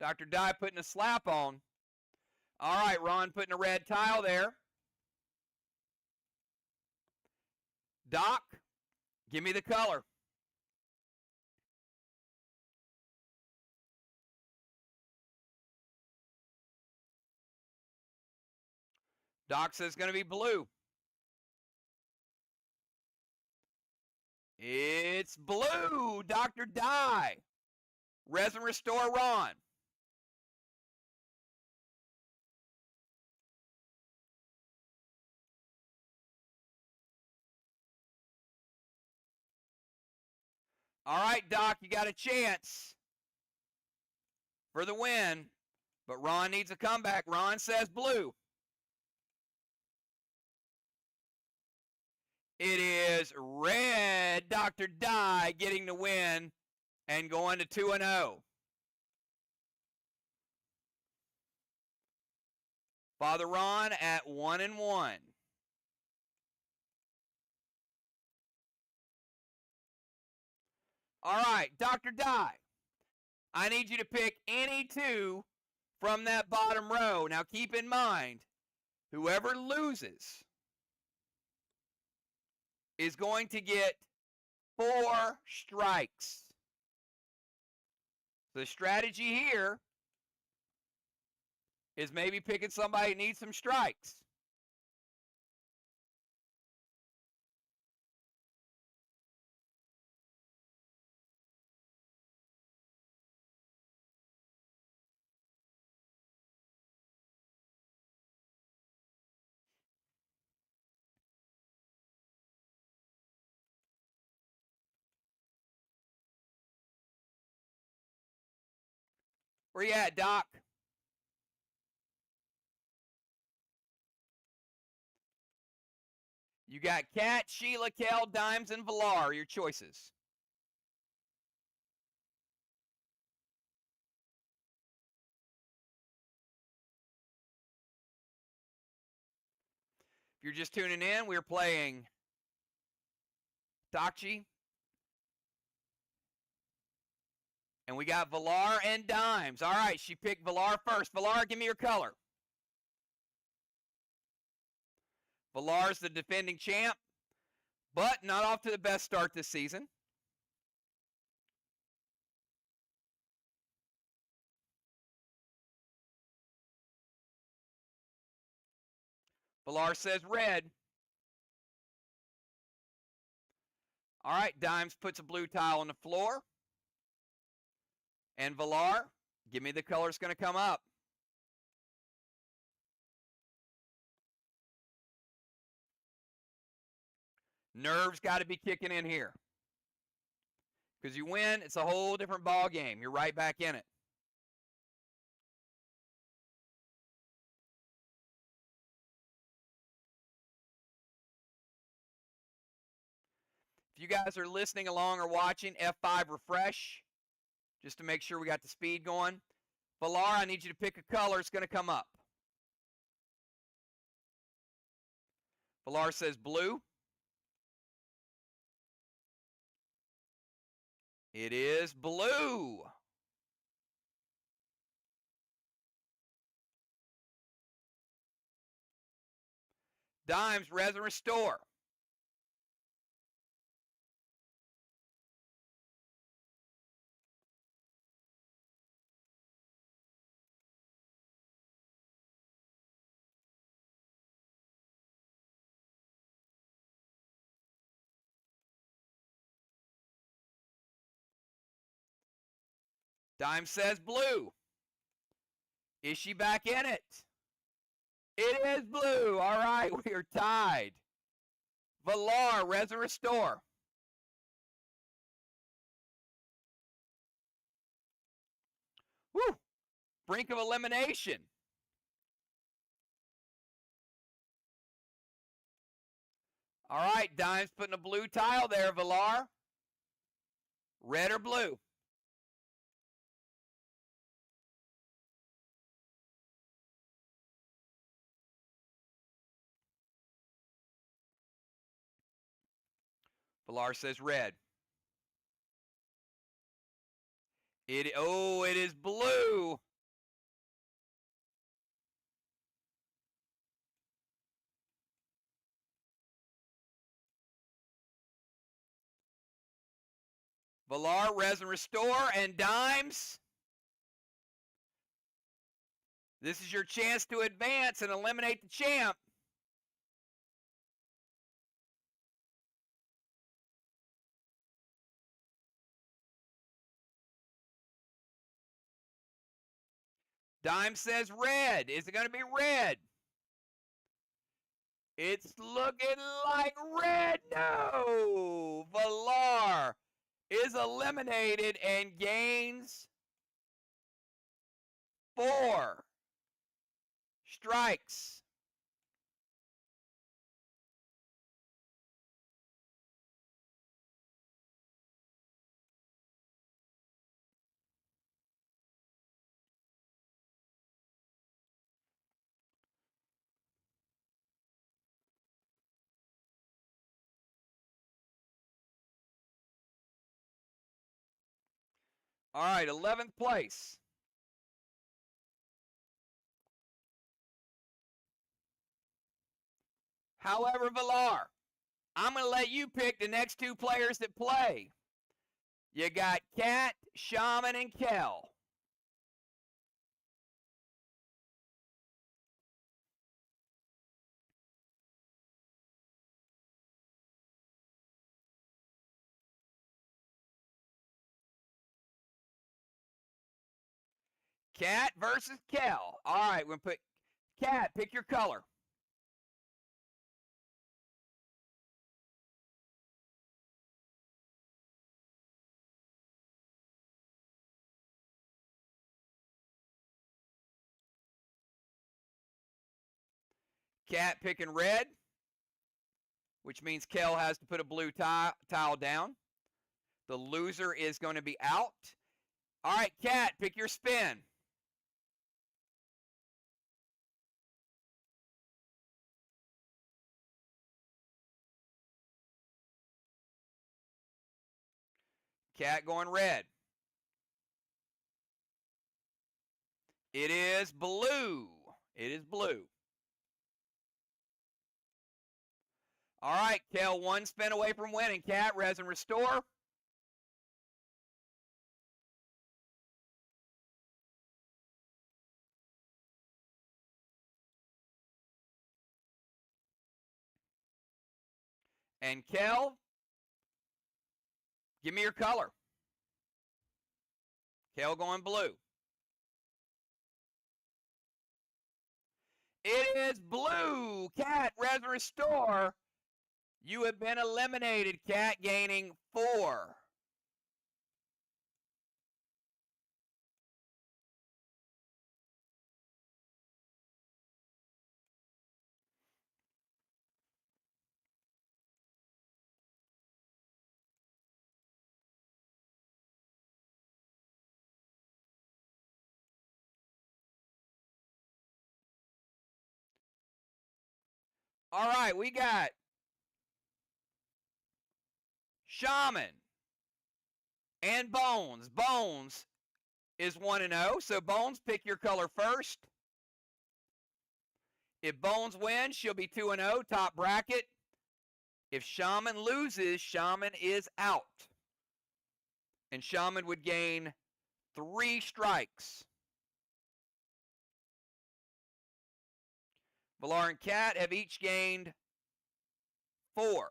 Dr. Di putting a slap on. All right, Ron putting a red tile there. Doc, give me the color. Doc says it's going to be blue. It's blue, Dr. Di. Res and restore, Ron. All right, Doc, you got a chance for the win, but Ron needs a comeback. Ron says blue. It is red, Dr. Di getting the win and going to 2-0. Father Ron at 1-1. All right, Dr. Di, I need you to pick any 2 from that bottom row. Now keep in mind, whoever loses is going to get 4 strikes. The strategy here is maybe picking somebody who needs some strikes. Where you at, Doc? You got Cat, Sheila, Kel, Dimes, and Villar, your choices. If you're just tuning in, we're playing Takchi. And we got Villar and Dimes. All right, she picked Villar first. Villar, give me your color. Villar's the defending champ, but not off to the best start this season. Villar says red. All right, Dimes puts a blue tile on the floor. And Valar, give me the color that's going to come up. Nerves got to be kicking in here. Because you win, it's a whole different ball game. You're right back in it. If you guys are listening along or watching, F5 refresh, just to make sure we got the speed going. Valar, I need you to pick a color. It's going to come up. Valar says blue. It is blue. Dimes, res and restore. Dime says blue. Is she back in it? It is blue. All right, we are tied. Valar, res and restore. Woo! Brink of elimination. All right, Dime's putting a blue tile there, Valar. Red or blue? Valar says red. It is blue. Valar, res and restore, and Dimes. This is your chance to advance and eliminate the champ. Dime says red. Is it going to be red? It's looking like red. No! Valar is eliminated and gains 4 strikes. All right, 11th place. However, Valar, I'm going to let you pick the next 2 players that play. You got Cat, Shaman, and Kel. Cat versus Kel. All right, we're going to put Cat, pick your color. Cat picking red, which means Kel has to put a blue tile down. The loser is going to be out. All right, Cat, pick your spin. Cat going red. It is blue. It is blue. All right, Kel, 1 spin away from winning. Cat, res and restore. And Kel, give me your color. Kale going blue. It is blue. Cat, res restore. You have been eliminated, Cat, gaining 4. All right, we got Shaman and Bones. Bones is 1-0, so Bones, pick your color first. If Bones wins, she'll be 2-0, top bracket. If Shaman loses, Shaman is out. And Shaman would gain 3 strikes. Valar and Cat have each gained 4.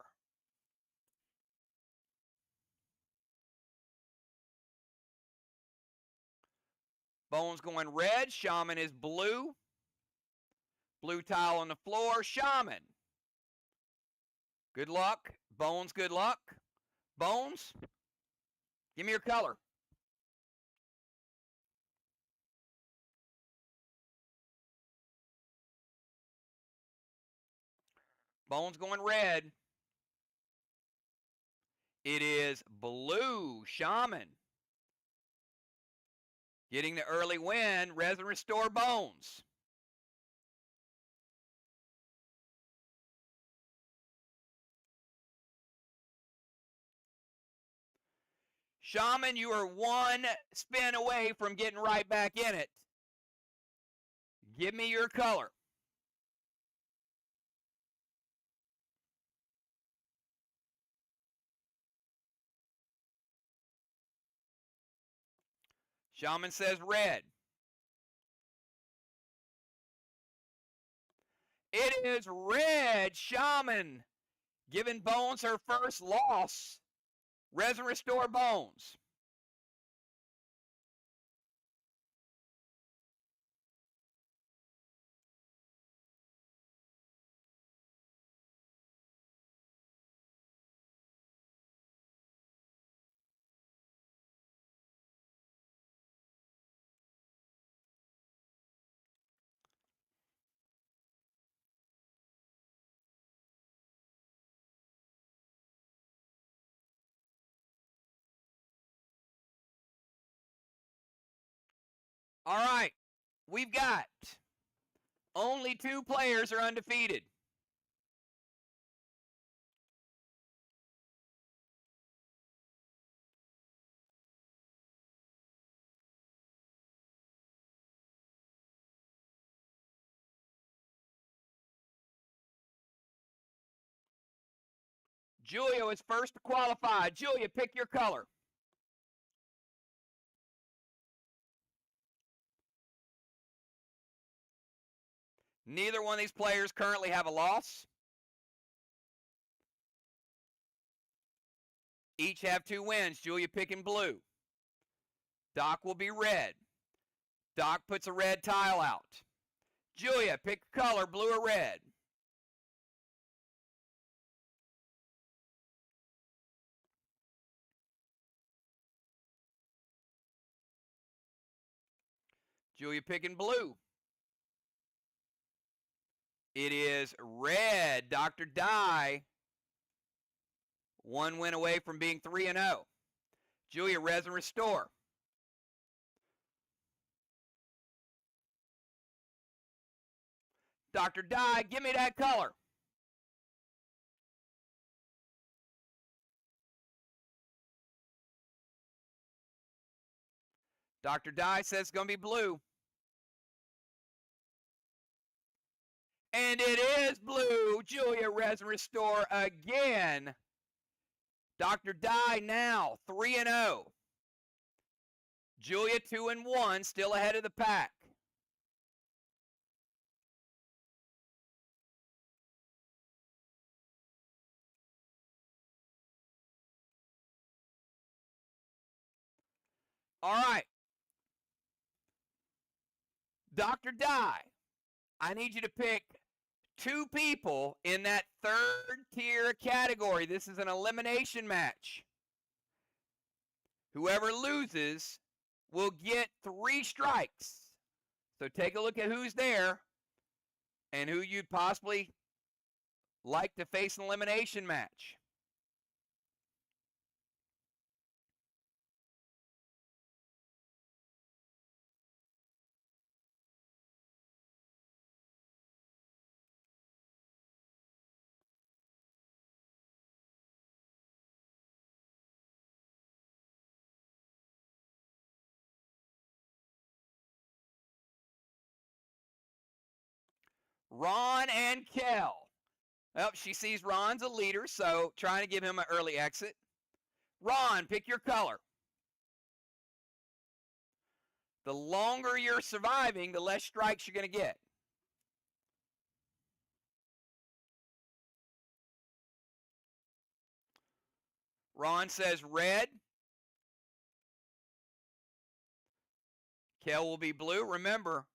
Bones going red. Shaman is blue. Blue tile on the floor. Shaman. Good luck. Bones, good luck. Bones, give me your color. Bones going red. It is blue. Shaman getting the early win. Res and restore Bones. Shaman, you are 1 spin away from getting right back in it. Give me your color. Shaman says red. It is red. Shaman giving Bones her first loss. Res and restore Bones. All right, we've got only 2 players are undefeated. Julia is first to qualify. Julia, pick your color. Neither one of these players currently have a loss. Each have 2 wins. Julia picking blue. Doc will be red. Doc puts a red tile out. Julia, pick color, blue or red. Julia picking blue. It is red. Dr. Dye, 1 win away from being 3-0. Julia, res and restore. Dr. Dye, give me that color. Dr. Dye says it's going to be blue. And it is blue. Julia, res and restore again. Dr. Dye now 3-0. Julia 2-1, still ahead of the pack. All right, Dr. Die, I need you to pick 2 people in that 3rd tier category. This is an elimination match. Whoever loses will get 3 strikes. So take a look at who's there and who you'd possibly like to face an elimination match. Ron and Kel. Well, she sees Ron's a leader, so trying to give him an early exit. Ron, pick your color. The longer you're surviving, the less strikes you're going to get. Ron says red. Kel will be blue. Remember,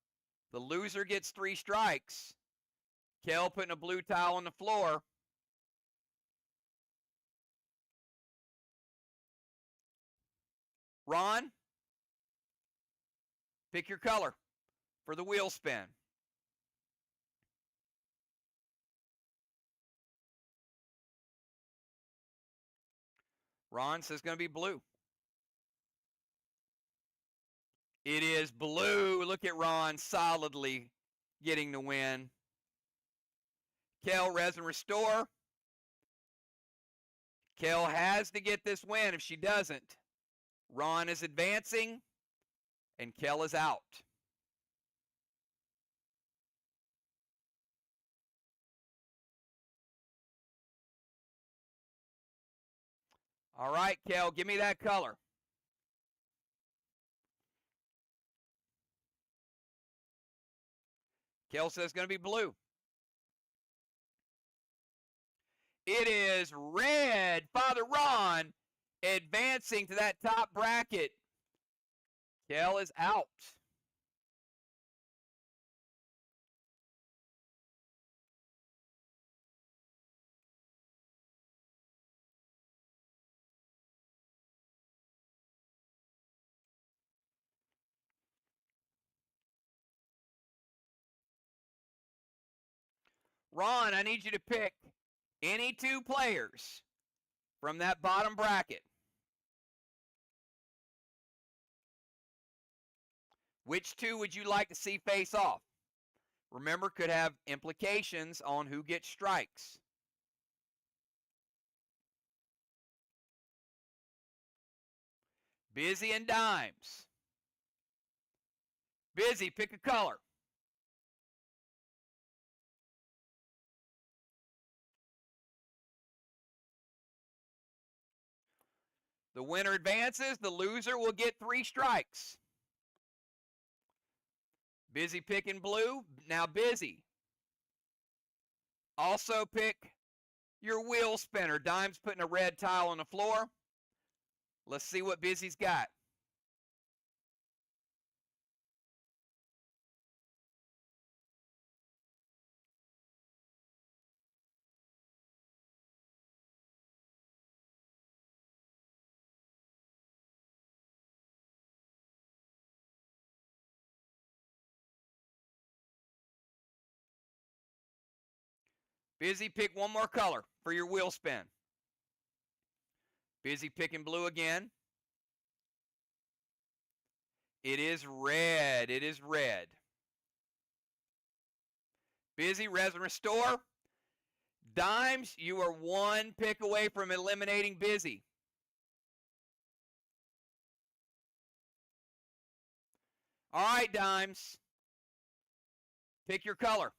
the loser gets 3 strikes. Kel putting a blue tile on the floor. Ron, pick your color for the wheel spin. Ron says going to be blue. It is blue. Look at Ron solidly getting the win. Kel, res and restore. Kel has to get this win. If she doesn't, Ron is advancing and Kel is out. All right, Kel, give me that color. Kel says it's going to be blue. It is red. Father Ron advancing to that top bracket. Kel is out. Ron, I need you to pick any 2 players from that bottom bracket. Which 2 would you like to see face off? Remember, could have implications on who gets strikes. Busy and Dimes. Busy, pick a color. The winner advances. The loser will get 3 strikes. Busy picking blue. Now Busy. Also pick your wheel spinner. Dime's putting a red tile on the floor. Let's see what Busy's got. Busy, pick one more color for your wheel spin. Busy picking blue again. It is red. It is red. Busy, res and restore. Dimes, you are 1 pick away from eliminating Busy. All right, Dimes. Pick your color.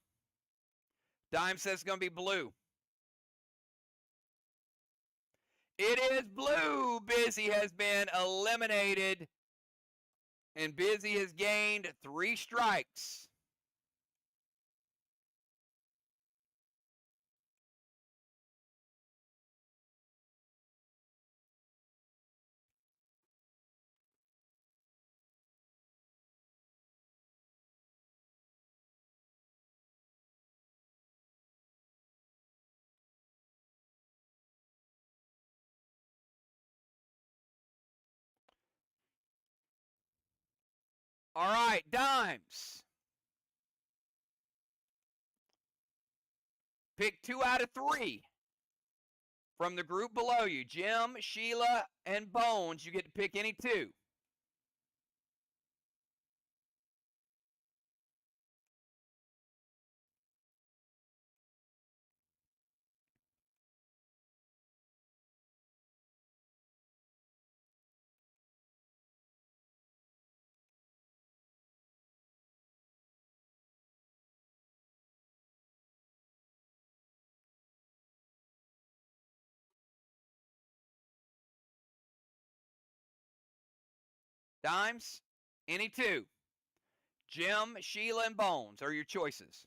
Dime says it's going to be blue. It is blue. Busy has been eliminated. And Busy has gained 3 strikes. All right, dimes. Pick 2 out of 3 from the group below you. Jim, Sheila, and Bones, you get to pick any 2. Dimes, any 2. Jim, Sheila, and Bones are your choices.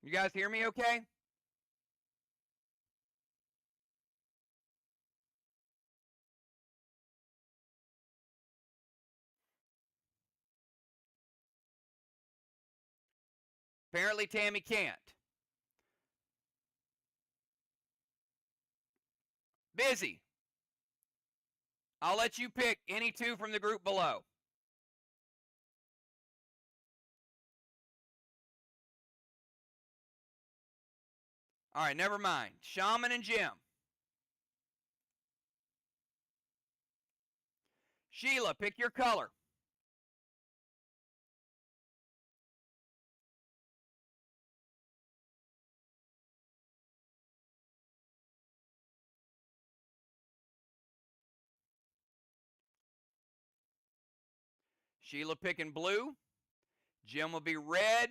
You guys hear me okay? Apparently Tammy can't. Busy. I'll let you pick any 2 from the group below. All right, never mind. Shaman and Jim. Sheila, pick your color. Sheila picking blue. Jim will be red.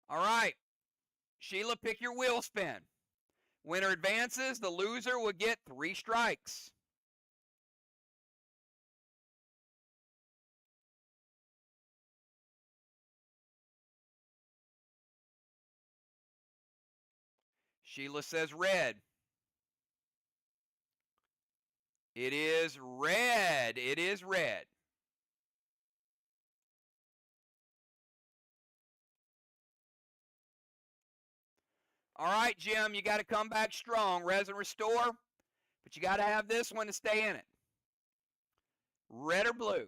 All right. Sheila, pick your wheel spin. Winner advances. The loser will get 3 strikes. Sheila says red. It is red. It is red. All right, Jim, you got to come back strong. Res and restore, but you got to have this one to stay in it. Red or blue?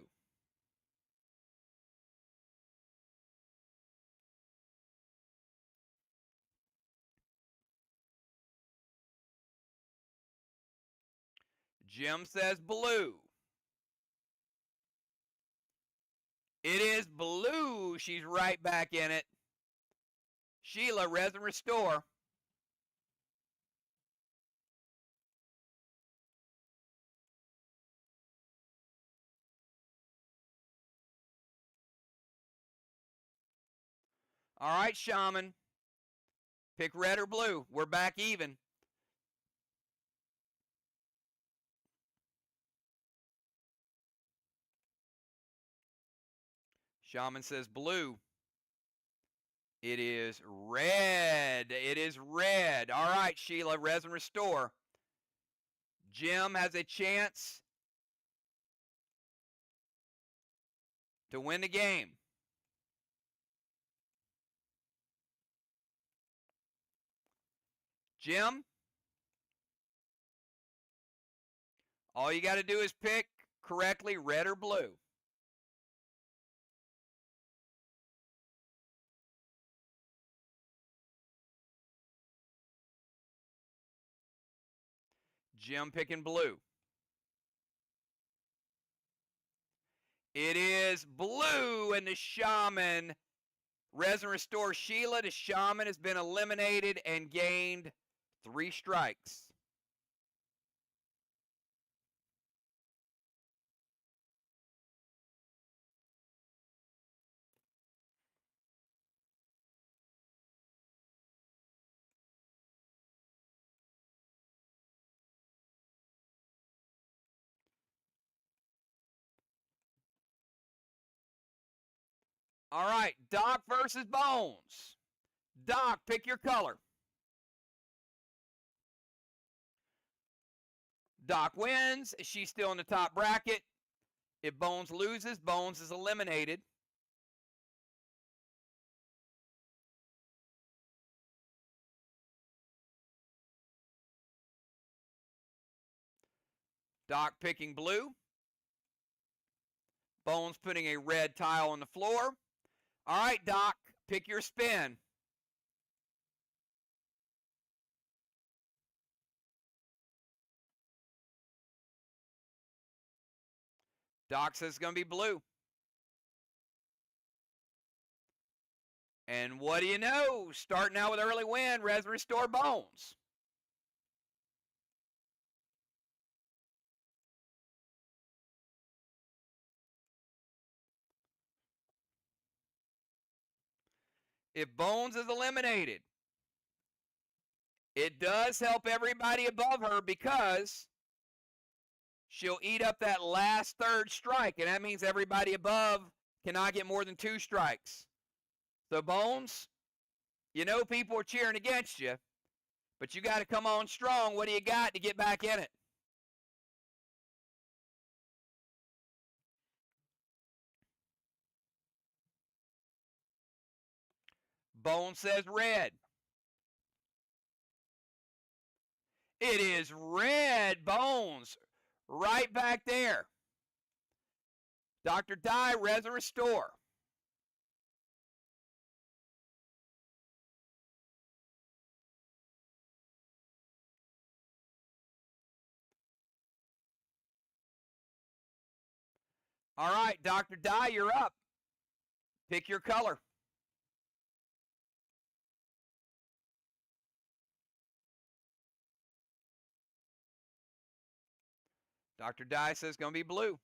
Jim says blue. It is blue. She's right back in it. Sheila, res and restore. All right, Shaman. Pick red or blue. We're back even. Shaman says blue. It is red. It is red. All right, Sheila, res and restore. Jim has a chance to win the game. Jim, all you got to do is pick correctly red or blue. Jim picking blue. It is blue, and the Shaman, res and restore Sheila. The Shaman has been eliminated and gained 3 strikes. All right, Doc versus Bones. Doc, pick your color. Doc wins. She's still in the top bracket. If Bones loses, Bones is eliminated. Doc picking blue. Bones putting a red tile on the floor. All right, Doc, pick your spin. Doc says it's going to be blue. And what do you know? Starting out with early win, Res Restore Bones. If Bones is eliminated, it does help everybody above her because she'll eat up that last third strike, and that means everybody above cannot get more than 2 strikes. So, Bones, you know people are cheering against you, but you got to come on strong. What do you got to get back in it? Bones says red. It is red, Bones. Right back there. Dr. Dye, Res and Restore. All right, Dr. Dye, you're up. Pick your color. Dr. Dye says it's going to be blue.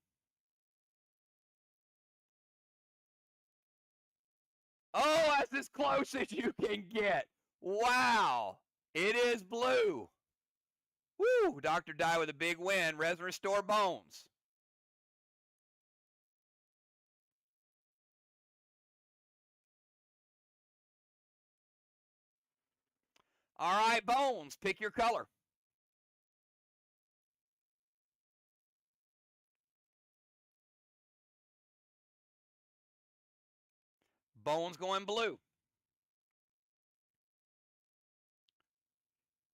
Oh, that's as close as you can get. Wow. It is blue. Woo. Dr. Dye with a big win. Res and Restore Bones. All right, Bones, pick your color. Bones going blue.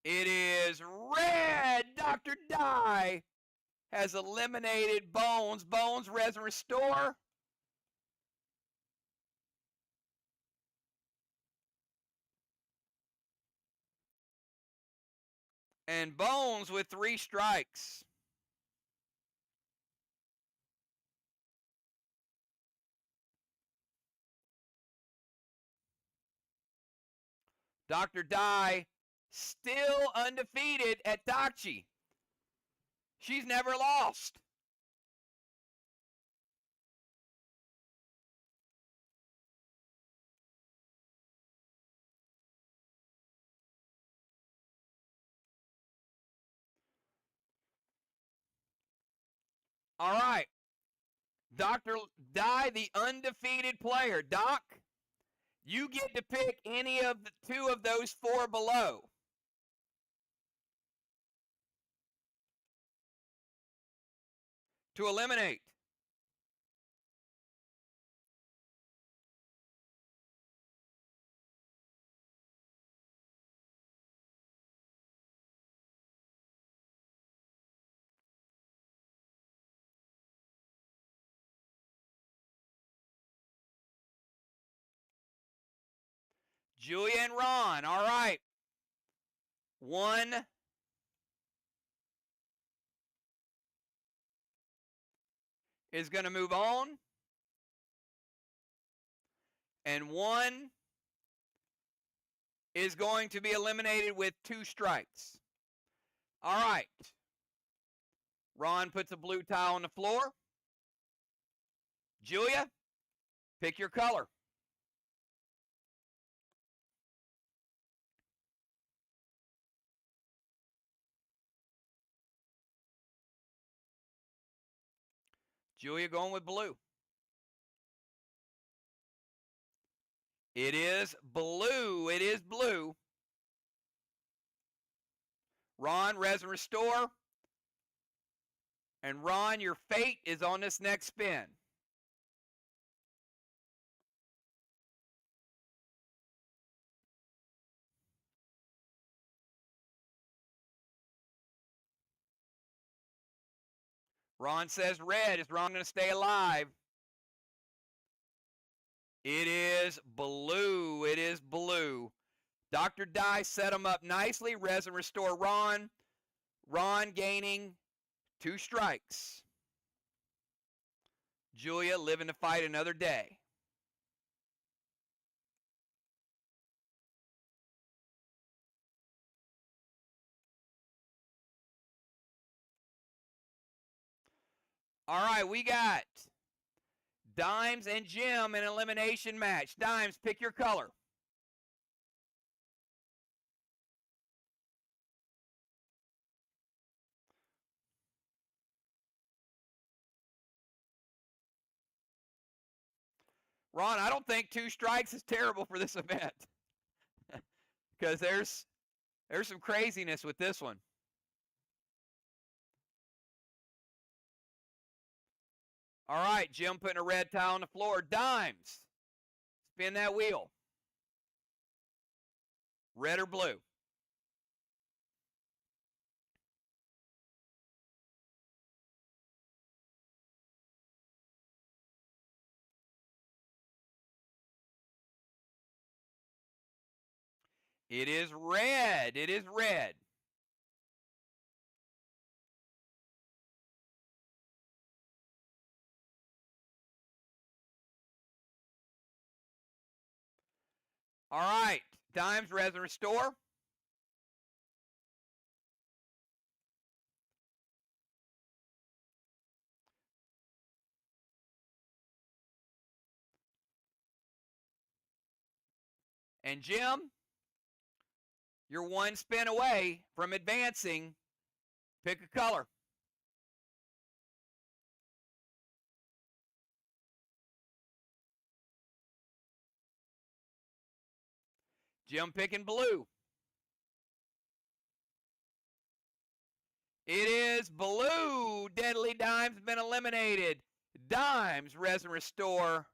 It is red. Dr. Dye has eliminated Bones. Bones, Res and Restore. And Bones with 3 strikes. Dr. Dye still undefeated at Dachi. She's never lost. All right. Dr. Dye, the undefeated player. Doc, you get to pick any of the 2 of those 4 below. To eliminate. Julia and Ron. All right. 1 is going to move on. And 1 is going to be eliminated with 2 strikes. All right. Ron puts a blue tile on the floor. Julia, pick your color. Julia going with blue. It is blue. It is blue. Ron, Res and Restore. And Ron, your fate is on this next spin. Ron says red. Is Ron going to stay alive? It is blue. It is blue. Dr. Dye set him up nicely. Res and restore Ron. Ron gaining 2 strikes. Julia living to fight another day. All right, we got Dimes and Jim in elimination match. Dimes, pick your color. Ron, I don't think 2 strikes is terrible for this event. Because there's some craziness with this one. All right, Jim putting a red tile on the floor. Dimes, spin that wheel. Red or blue? It is red. It is red. All right, Dimes, res and restore. And Jim, you're 1 spin away from advancing. Pick a color. Jim picking blue. It is blue. Deadly Dimes been eliminated. Dimes, res and restore.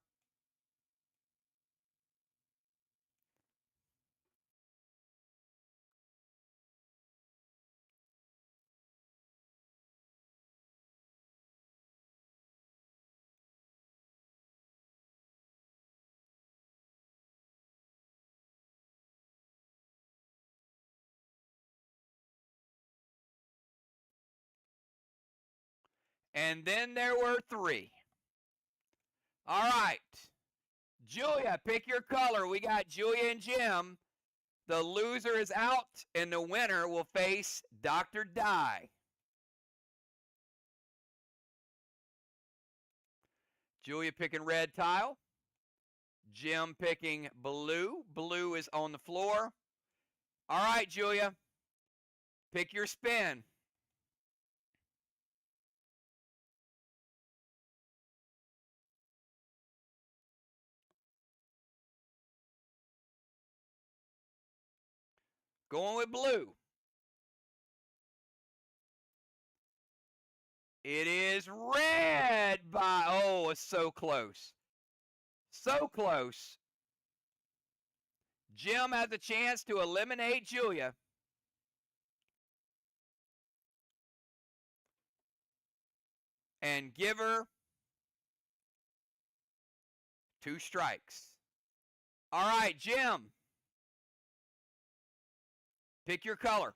And then there were 3. All right. Julia, pick your color. We got Julia and Jim. The loser is out, and the winner will face Dr. Dye. Julia picking red tile. Jim picking blue. Blue is on the floor. All right, Julia. Pick your spin. Going with blue. It is red by, oh, it's so close. So close. Jim has a chance to eliminate Julia. And give her 2 strikes. All right, Jim. Pick your color.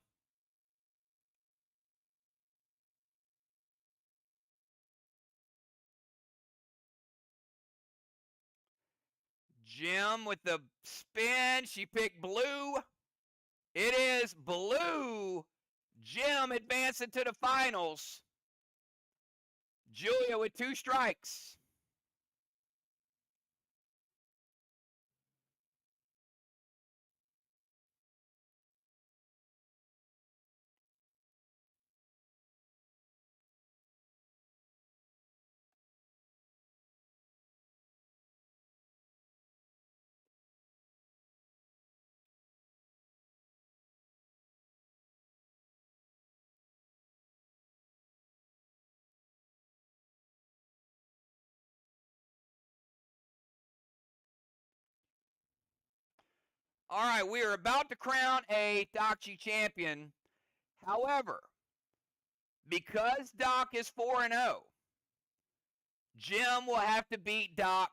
Jim with the spin. She picked blue. It is blue. Jim advancing to the finals. Julia with 2 strikes. All right, we are about to crown a Docchi champion. However, because Doc is 4-0, Jim will have to beat Doc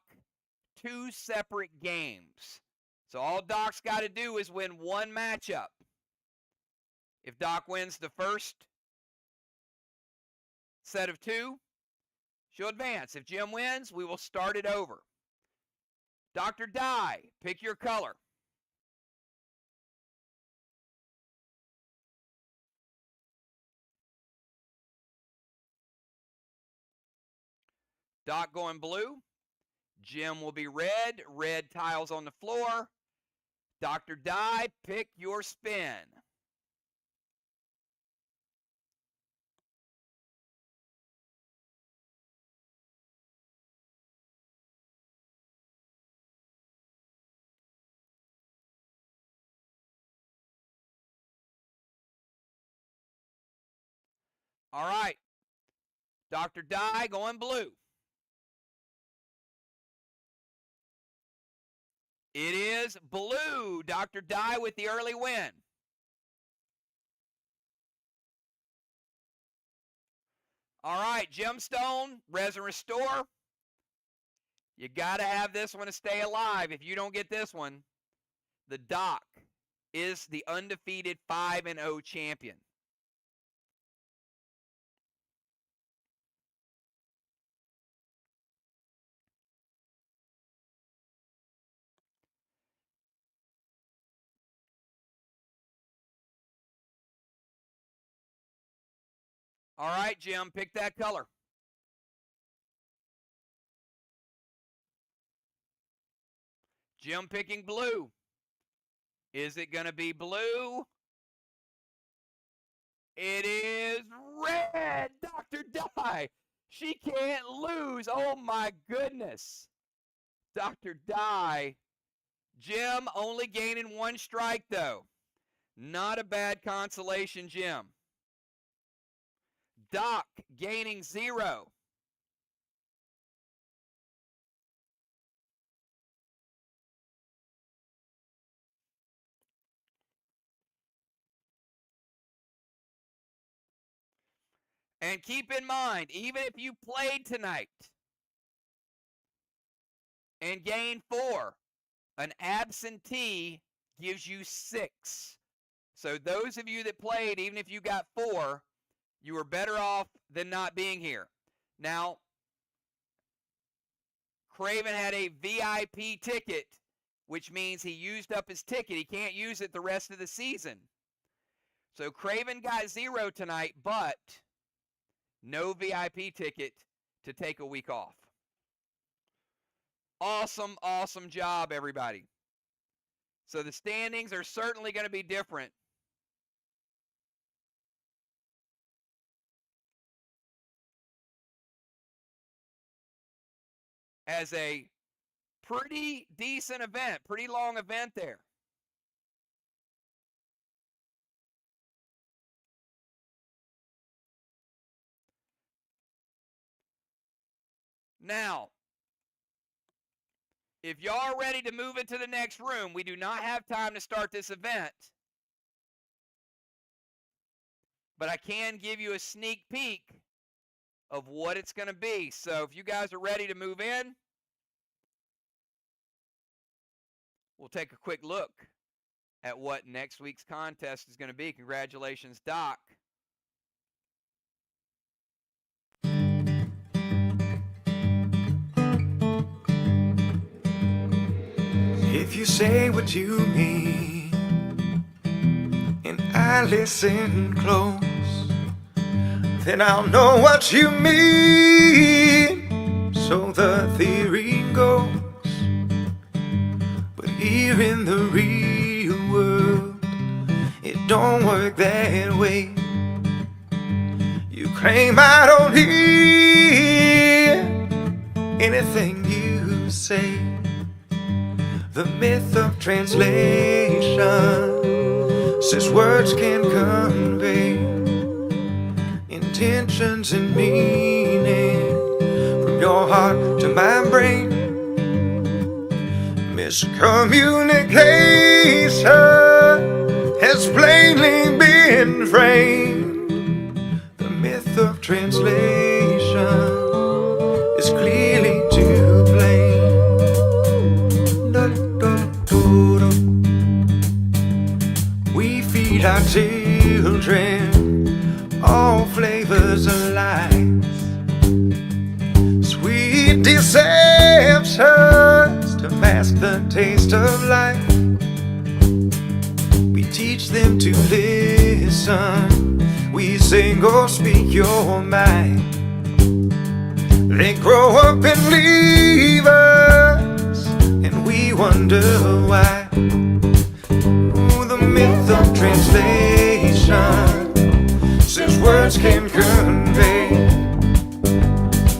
2 separate games. So all Doc's got to do is win one matchup. If Doc wins the first set of 2, she'll advance. If Jim wins, we will start it over. Dr. Dye, pick your color. Doc going blue. Jim will be red. Red tiles on the floor. Dr. Dye, pick your spin. All right. Dr. Dye going blue. It is blue. Dr. Dye with the early win. All right, Gemstone, Res and Restore. You got to have this one to stay alive. If you don't get this one, the Doc is the undefeated 5-0 champion. All right, Jim, pick that color. Jim picking blue. Is it going to be blue? It is red. Dr. Dye. She can't lose. Oh, my goodness. Dr. Dye. Jim only gaining 1 strike, though. Not a bad consolation, Jim. Doc gaining 0. And keep in mind, even if you played tonight and gained 4, an absentee gives you 6. So those of you that played, even if you got 4, you were better off than not being here. Now, Craven had a VIP ticket, which means he used up his ticket. He can't use it the rest of the season. So Craven got 0 tonight, but no VIP ticket to take a week off. Awesome, awesome job, everybody. So the standings are certainly going to be different. As a pretty decent event, pretty long event there. Now, if y'all are ready to move into the next room, we do not have time to start this event. But I can give you a sneak peek of what it's going to be. So if you guys are ready to move in, we'll take a quick look at what next week's contest is going to be. Congratulations, Doc. If you say what you mean and I listen close, then I'll know what you mean. So the theory goes, but here in the real world, it don't work that way. You claim I don't hear anything you say. The myth of translation says words can convey intentions and meaning from your heart to my brain. Miscommunication has plainly been framed. The myth of translation is clearly to blame. We feed our children all flavors of lies, sweet deceptions to mask the taste of life. We teach them to listen, we say go speak your mind. They grow up and leave us, and we wonder why. Ooh, the myth of translation says words can convey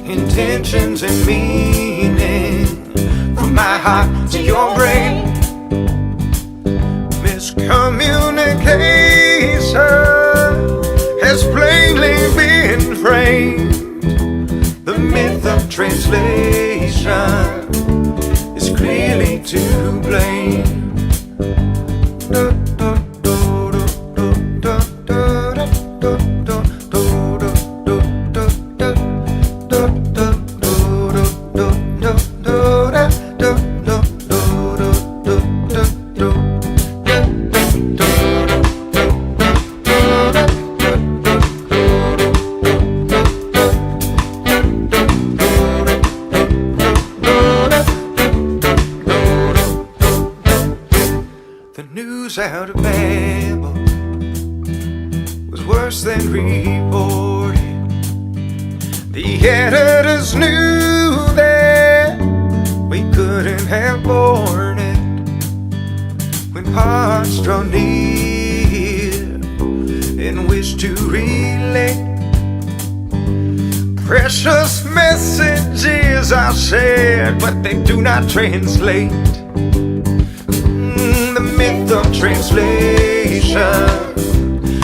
intentions and meaning from my heart to your brain. Miscommunication has plainly been framed. The myth of translation is clearly to blame. The news out of Babel was worse than reported. The editors knew that we couldn't have borne it. When hearts draw near and wish to relate, precious messages are shared, but they do not translate. The myth of translation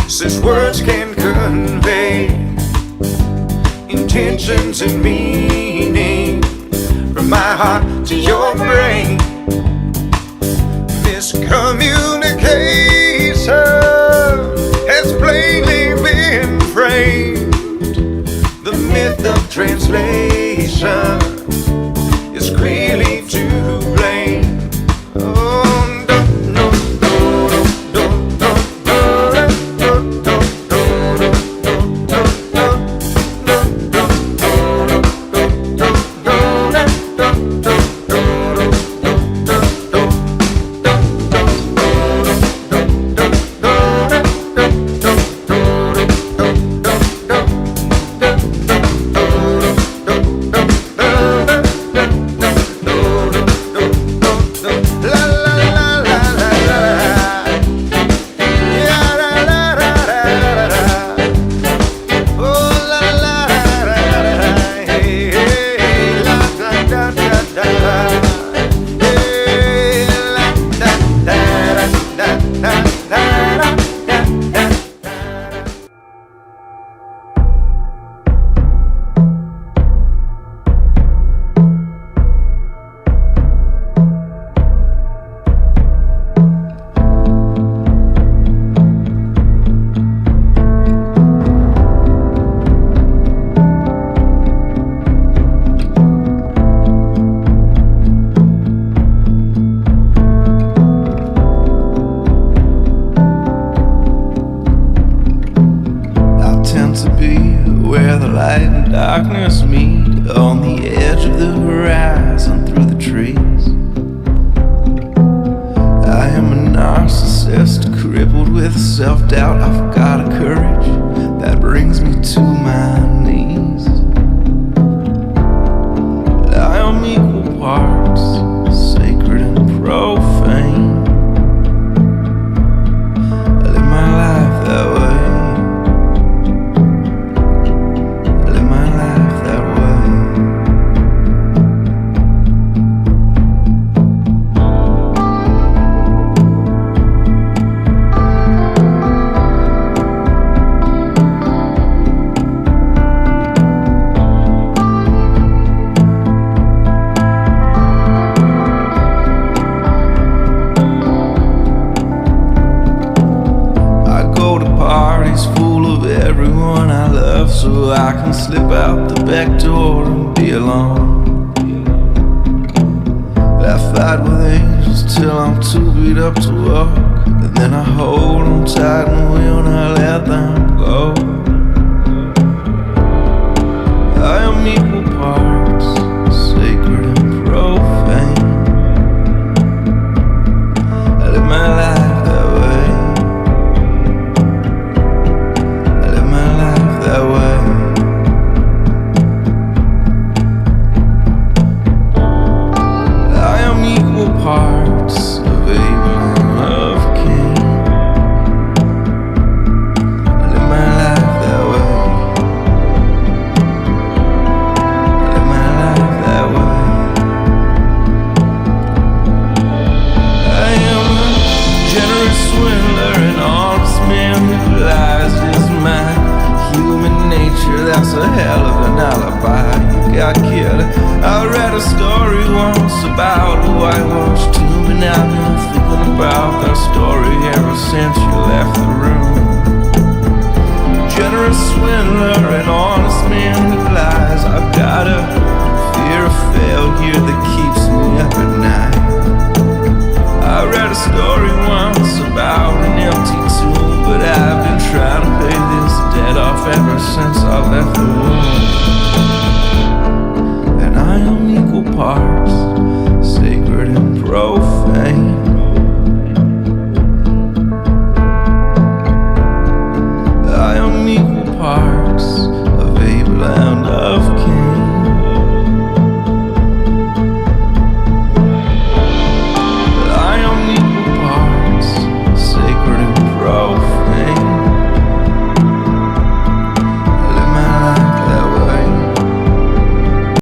says words can convey intentions and meaning from my heart to your brain. Miscommunication has plainly been framed. The myth of translation is clearly to blame. Where the light and darkness meet, on the edge of the horizon through the trees. I am a narcissist, crippled with self-doubt. I've got a courage that brings me to my knees. I am equal parts sacred and profane. I live my life that way. That way. back door and be alone. I fight with angels till I'm too beat up to walk, and then I hold them tight and when I let them go, I am equal parts sacred and profane. I live my life that way. I live my life that way. I am equal parts of Abel and of Cain. I live my life that way. I live my life that way. I am a generous swindler, an honest man who lies his mind. Human nature, that's a hell of an alibi. You got killed. I read a story once about a whitewashed tomb, and I've been thinking about that story ever since you left the room. Generous swindler, an honest man who lies. I've got a fear of failure that keeps me up at night. I read a story once about an empty tomb, but I've been trying to pay this debt off ever since I left the womb. And I am equal parts